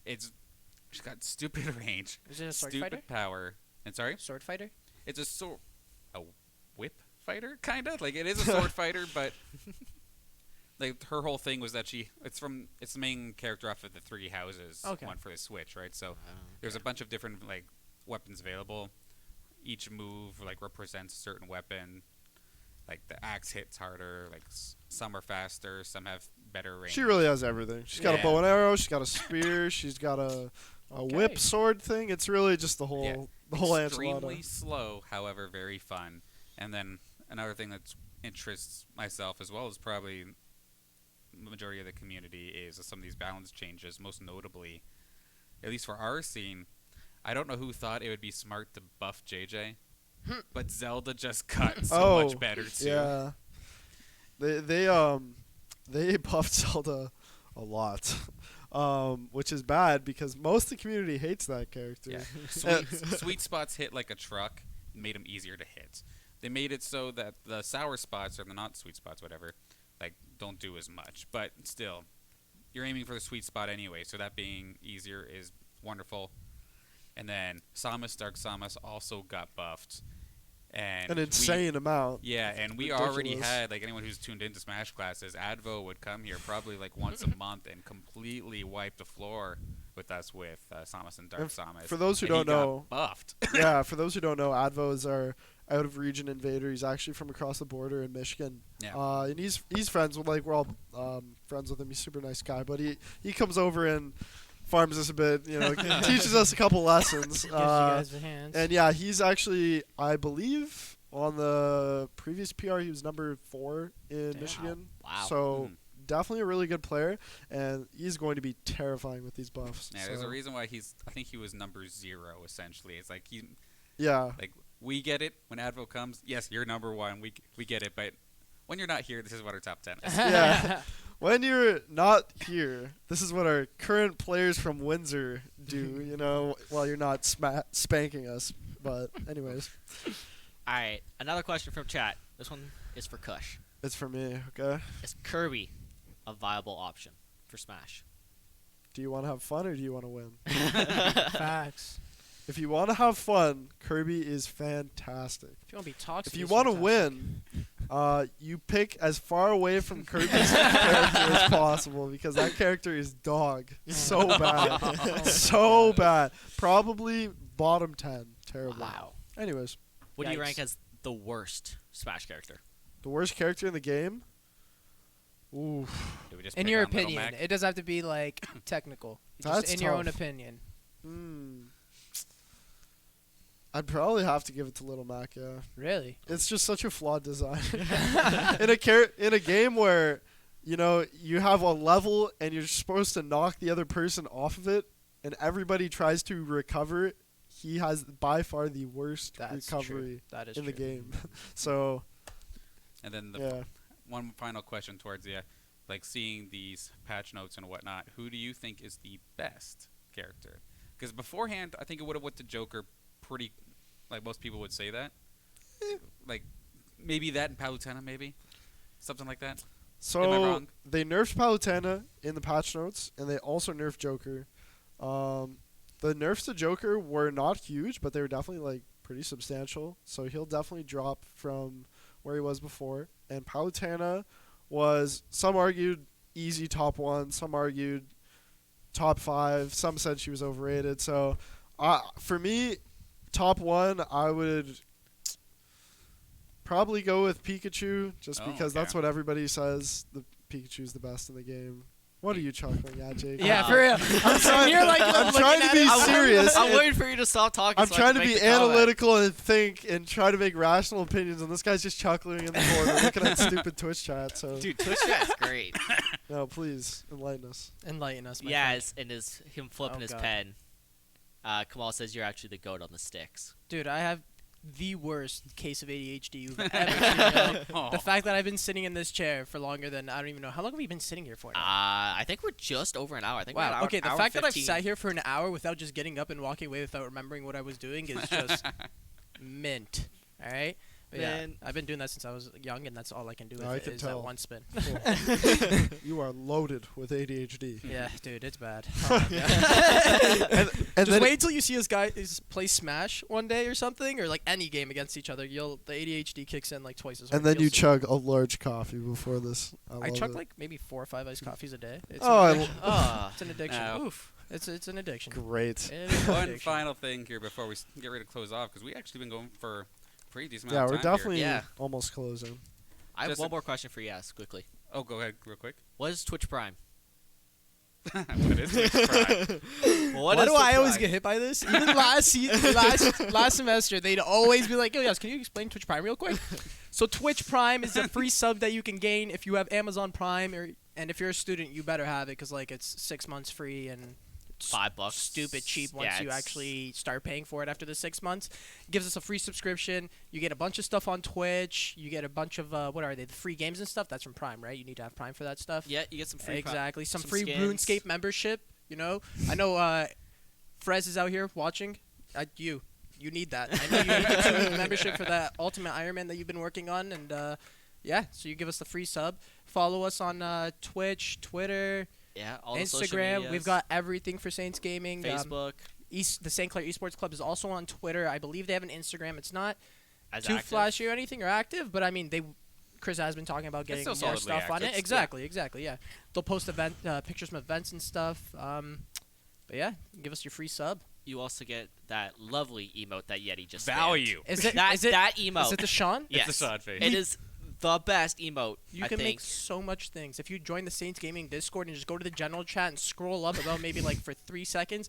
she's got stupid range, Is it a sword stupid fighter? power. And sorry? Sword fighter? It's a whip fighter, kind of. Like, it is a sword fighter, but like her whole thing was that it's the main character off of the Three Houses Okay. one for the Switch, right? So there's a bunch of different like weapons available. each move like represents a certain weapon. Like the axe hits harder. Like some are faster, some have better range. She really has everything. She's got a bow and arrow. She's got a spear. She's got a whip sword thing. It's really just the whole enchilada. Extremely slow, however, very fun. And then another thing that interests myself as well as probably the majority of the community is some of these balance changes. Most notably, at least for our scene, I don't know who thought it would be smart to buff JJ, but Zelda just got so much better too. Yeah, they buffed Zelda a lot, which is bad because most of the community hates that character. Yeah. Sweet spots hit like a truck, made them easier to hit. They made it so that the sour spots or the not sweet spots, whatever, like don't do as much. But still, you're aiming for the sweet spot anyway, so that being easier is wonderful. And then Samus, Dark Samus also got buffed. And an insane amount. Yeah, and we Ridiculous. already had, like anyone who's tuned into Smash classes, Advo would come here probably like once a month and completely wipe the floor with us with Samus and Dark Samus. For those who and don't know, buffed. Yeah, for those who don't know, Advo is our out-of-region invader. He's actually from across the border in Michigan. Yeah. And he's friends with, like, we're all friends with him. He's a super nice guy. But he comes over and farms us a bit, teaches us a couple lessons. Gives you guys a hand. And, yeah, he's actually, I believe, on the previous PR, he was number 4 in Michigan. Wow. So definitely a really good player, and he's going to be terrifying with these buffs. Yeah, there's a reason why I think he was number 0, essentially. It's like like, we get it when Advo comes. Yes, you're number 1. We get it, but when you're not here, this is what our top 10 is. Yeah. When you're not here, this is what our current players from Windsor do, while you're not spanking us. But anyways. All right, another question from chat. This one is for Kush. It's for me, okay? Is Kirby a viable option for Smash? Do you want to have fun or do you want to win? Facts. If you want to have fun, Kirby is fantastic. If you want to be toxic, if you want to win, you pick as far away from Kirby's character as possible because that character is dog. So bad. So bad. Probably bottom 10. Terrible. Wow. Anyways. What do you rank as the worst Smash character? The worst character in the game? Ooh. In your opinion. It doesn't have to be, like, technical. That's just in tough. your own opinion. I'd probably have to give it to Little Mac, yeah. Really? It's just such a flawed design. in a game where, you have a level and you're supposed to knock the other person off of it, and everybody tries to recover it, he has by far the worst recovery in the game. So. And then one final question towards you, like seeing these patch notes and whatnot, who do you think is the best character? Because beforehand, I think it would have went to Joker pretty, like most people would say that. Like, maybe that and Palutena, maybe? Something like that? So, am I wrong? They nerfed Palutena in the patch notes, and they also nerfed Joker. The nerfs to Joker were not huge, but they were definitely, like, pretty substantial. So he'll definitely drop from where he was before. And Palutena was, some argued, easy top 1. Some argued top 5. Some said she was overrated. So, for me, top 1, I would probably go with Pikachu, just because that's what everybody says. The Pikachu's the best in the game. What are you chuckling at, Jake? Yeah, for real. I'm trying to be serious. I'm waiting for you to stop talking. I'm trying to be analytical and think and try to make rational opinions, and this guy's just chuckling in the corner, looking at stupid Twitch chat. So, dude, Twitch chat's great. No, please enlighten us. Enlighten us, my friend. friend. And him flipping his pen. Kamal says you're actually the goat on the sticks. Dude, I have the worst case of ADHD you've ever seen. The fact that I've been sitting in this chair for longer than, I don't even know. How long have we been sitting here for now? I think we're just over an hour. I think wow. we're an hour, okay, the hour fact that 15. I've sat here for an hour without just getting up and walking away without remembering what I was doing is just mint. All right? But yeah, I've been doing that since I was young, and that's all I can do is that one spin. Cool. You are loaded with ADHD. Yeah, dude, it's bad. And just wait until you see us guys play Smash one day or something, or like any game against each other. The ADHD kicks in like twice as hard. And then you chug a large coffee before this. I chug like maybe 4 or 5 iced coffees a day. It's it's an addiction. Oof. It's an addiction. Great. It is an One addiction. final thing here before we get ready to close off, because we actually been going for a pretty decent Yeah, amount we're of time definitely Yeah. almost closing. I have Just one a- more question for you. Ask quickly. here. Oh, go ahead, real quick. What is Twitch Prime? What is Twitch Prime? Why is do I Twitch always Prime? get hit by this? Even last semester, they'd always be like, "Yo, yes, can you explain Twitch Prime real quick?" So Twitch Prime is a free sub that you can gain if you have Amazon Prime, and if you're a student, you better have it because like it's 6 months free and it's $5. stupid cheap once Yeah, you it's- actually start paying for it after the 6 months. It gives us a free subscription. You get a bunch of stuff on Twitch. You get a bunch of what are they? The free games and stuff. That's from Prime, right? You need to have Prime for that stuff. Yeah, you get some free. Exactly. Some some free skins. RuneScape membership. You know, I know Frez is out here watching. You need that. I know you need the 2 membership for that Ultimate Iron Man that you've been working on, and yeah, so you give us the free sub. Follow us on Twitch, Twitter, Yeah, all the social Instagram. medias, We've got everything for Saints Gaming. Facebook. The St. Clair Esports Club is also on Twitter. I believe they have an Instagram. It's not As too active. flashy or anything or active, but I mean Chris has been talking about getting still more solidly stuff on active. it. Exactly. Yeah, they'll post pictures from events and stuff. But yeah, give us your free sub. You also get that lovely emote that Yeti just Value. Is it That is it that emote. is it the Sean? Yes. It's the sod face. It is the best emote. You I can think. make so much things. If you join the Saints Gaming Discord and just go to the general chat and scroll up about maybe like for 3 seconds,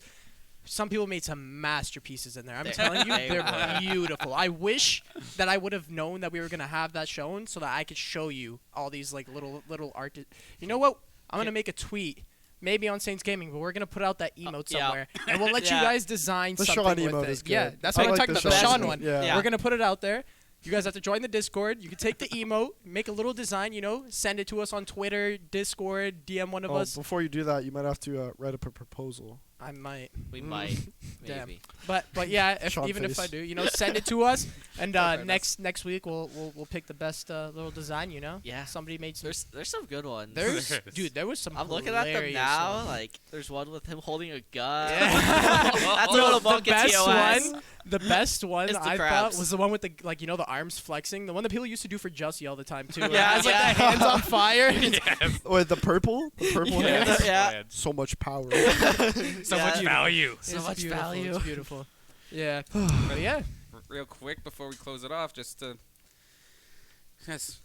some people made some masterpieces in there. I'm They- telling you, they they're were. beautiful. I wish that I would have known that we were gonna have that shown so that I could show you all these like little art. You know what? I'm gonna make a tweet. Maybe on Saints Gaming, but we're gonna put out that emote yeah. somewhere, and we'll let you Yeah. guys design The something Sean with emote it. is good. Yeah, that's I what I'm like talking the about. The Sean Sean one. one. Yeah. Yeah. We're gonna put it out there. You guys have to join the Discord. You can take the emote, make a little design, send it to us on Twitter, Discord, DM one of Oh, us. before you do that, you might have to write up a proposal. I might. We Mm. might. Damn. Maybe. But yeah, Sean even if I face. do, send it to us, and Fair enough. next week we'll pick the best little design. Yeah. Somebody made some. There's some good ones. There's There dude, there was some. I'm looking at them hilarious now. ones. Like, there's one with him holding a gun. Yeah. That's a No, little the monkey best TOS. one. The best one It's the I thought crabs. was the one with the arms flexing. The one that people used to do for Jussie all the time too. Yeah, It's like yeah. the hands on fire. Yes. Wait, the purple Yeah. hands? Yeah. So much power. So Yeah. much value. So It's much beautiful, value. It's beautiful. Yeah. But yeah. Real quick before we close it off, just to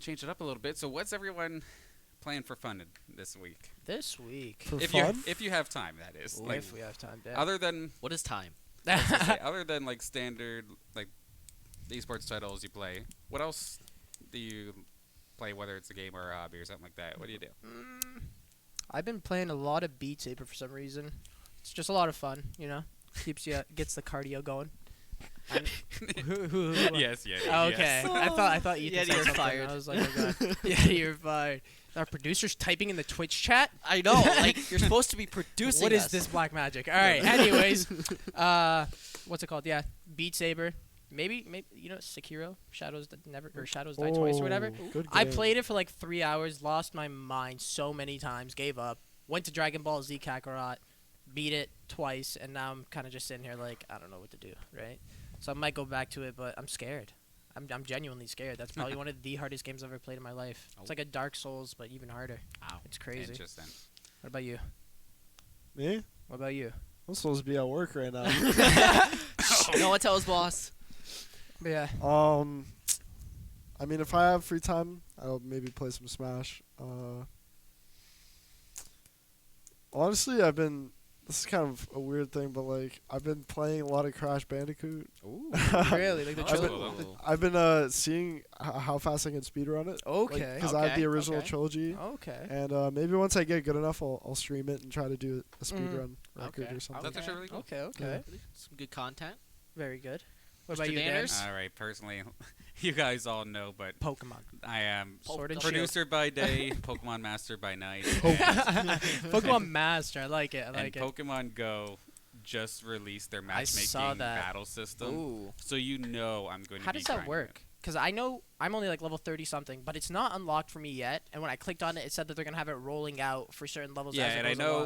change it up a little bit. So, what's everyone playing for fun this week? This week. For If fun? if you have time, that is. Like, if we have time. other than What is time? other than like standard like esports titles you play, what else do you play? Whether it's a game or a hobby or something like that, what do you do? I've been playing a lot of Beat Saber for some reason. It's just a lot of fun, Keeps gets the cardio going. Who? Yes, yeah. Oh, okay. Yes. I thought Ethan Yeah, said you're something. fired. I was like, oh god. Yeah, you're fired. Our producer's typing in the Twitch chat. I know. Like, you're supposed to be producing. What is us. this black magic? All right. Anyways, what's it called? Yeah, Beat Saber. Maybe Sekiro, Shadows Die Twice or whatever. Good I game. played it for like 3 hours, lost my mind so many times, gave up. Went to Dragon Ball Z Kakarot, beat it twice, and now I'm kind of just sitting here like I don't know what to do, right? So I might go back to it, but I'm scared. I'm genuinely scared. That's probably one of the hardest games I've ever played in my life. Oh. It's like a Dark Souls, but even harder. Wow. It's crazy. Interesting. What about you? Me? What about you? I'm supposed to be at work right now. No one tells boss. But yeah. I mean, if I have free time, I'll maybe play some Smash. Honestly, this is kind of a weird thing, but like I've been playing a lot of Crash Bandicoot. Ooh. Really? Like the I've trilogy? been- I've been seeing how fast I can speedrun it. Okay. Because I have the Okay, original okay. trilogy. Okay. And maybe once I get good enough, I'll stream it and try to do a speedrun record Okay. or something. That's actually really cool. Okay. Okay. Some good content. Very good. What Mr. about you, Dan? Danners? All right. Personally, you guys all know, but Pokemon. I am Sword and Shield. producer by day, Pokemon master by night. Pokemon Master. I like it. I And like it. Pokemon Go just released their I saw matchmaking that. battle system. Ooh. So I'm going to How be does that grinding work? Because I know I'm only like level 30 something, but it's not unlocked for me yet. And when I clicked on it, it said that they're gonna have it rolling out for certain levels. Yeah, as it and I goes know.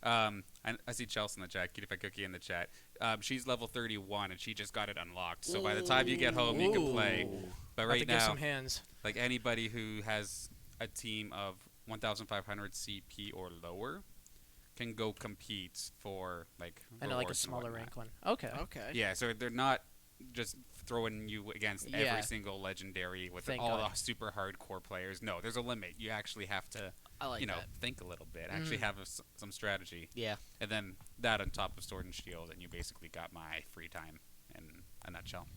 along. I see Chelsea in the chat, Cutie Pie Cookie in the chat. She's level 31 and she just got it unlocked. So by the time you get home, you can play. Ooh. But Have to right give now, some hands. like anybody who has a team of 1,500 CP or lower can go compete for like I know, like a rewards and smaller whatnot. rank one. Okay. Okay. Yeah, so they're not just throwing you against Yeah. every single legendary with Thank all God. the super hardcore players. No, there's a limit. You actually have to, I like that. think a little bit. Actually Mm. have some strategy. Yeah. And then that on top of Sword and Shield, and you basically got my free time in a nutshell.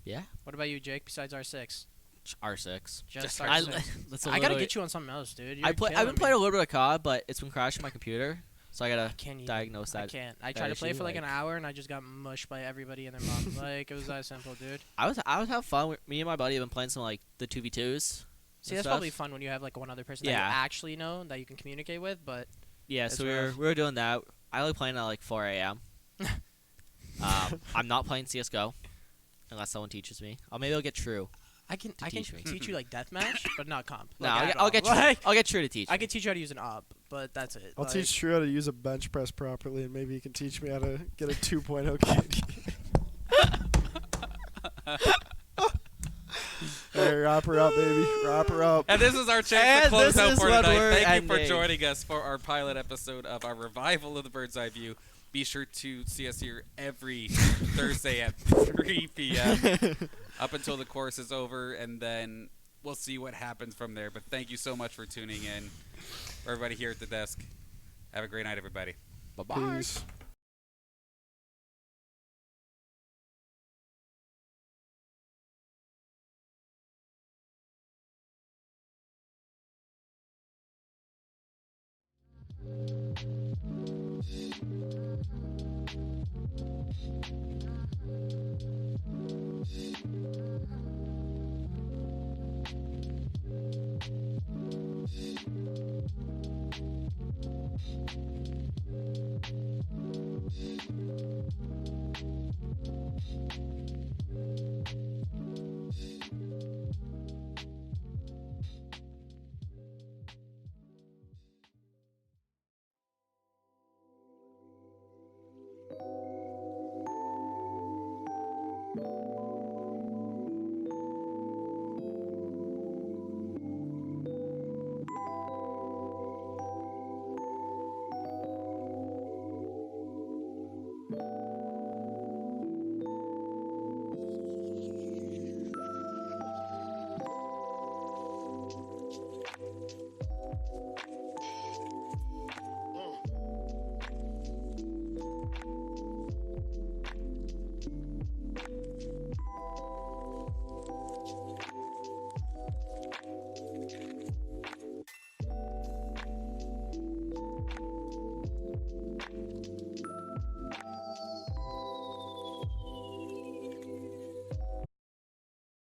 Yeah. What about you, Jake? Besides R6, R6. just I, R6. that's a I gotta little- get you on something else, dude. I've been playing a little bit of COD, but it's been crashing my computer, so I gotta Can't even. diagnose I that. can't. I that tried to play issue, for like an like- hour and I just got mushed by everybody and their mom. Like it was that simple, dude. I was having fun. Me and my buddy have been playing some like the 2v2s. See, that's probably fun when you have like one other person that Yeah. you actually know that you can communicate with. But Yeah, That's so rough. we were doing that. I like playing at like 4 a.m. I'm not playing CS:GO unless someone teaches me. Maybe I'll get True. I can teach me. teach you like deathmatch, but not comp. No, Like, at I'll all. get True. Like, I'll get True to teach. I me. can teach you how to use an op, but that's it. I'll Like, teach True how to use a bench press properly, and maybe you can teach me how to get a 2.0 KD. Hey, wrap her up, baby. Wrap her up. And this is our chance to And close this out is for what tonight. we're Thank you for ending. joining us for our pilot episode of our revival of the Bird's Eye View. Be sure to see us here every Thursday at 3 p.m. up until the course is over, and then we'll see what happens from there. But thank you so much for tuning in. For everybody here at the desk, have a great night, everybody. Bye-bye. Peace.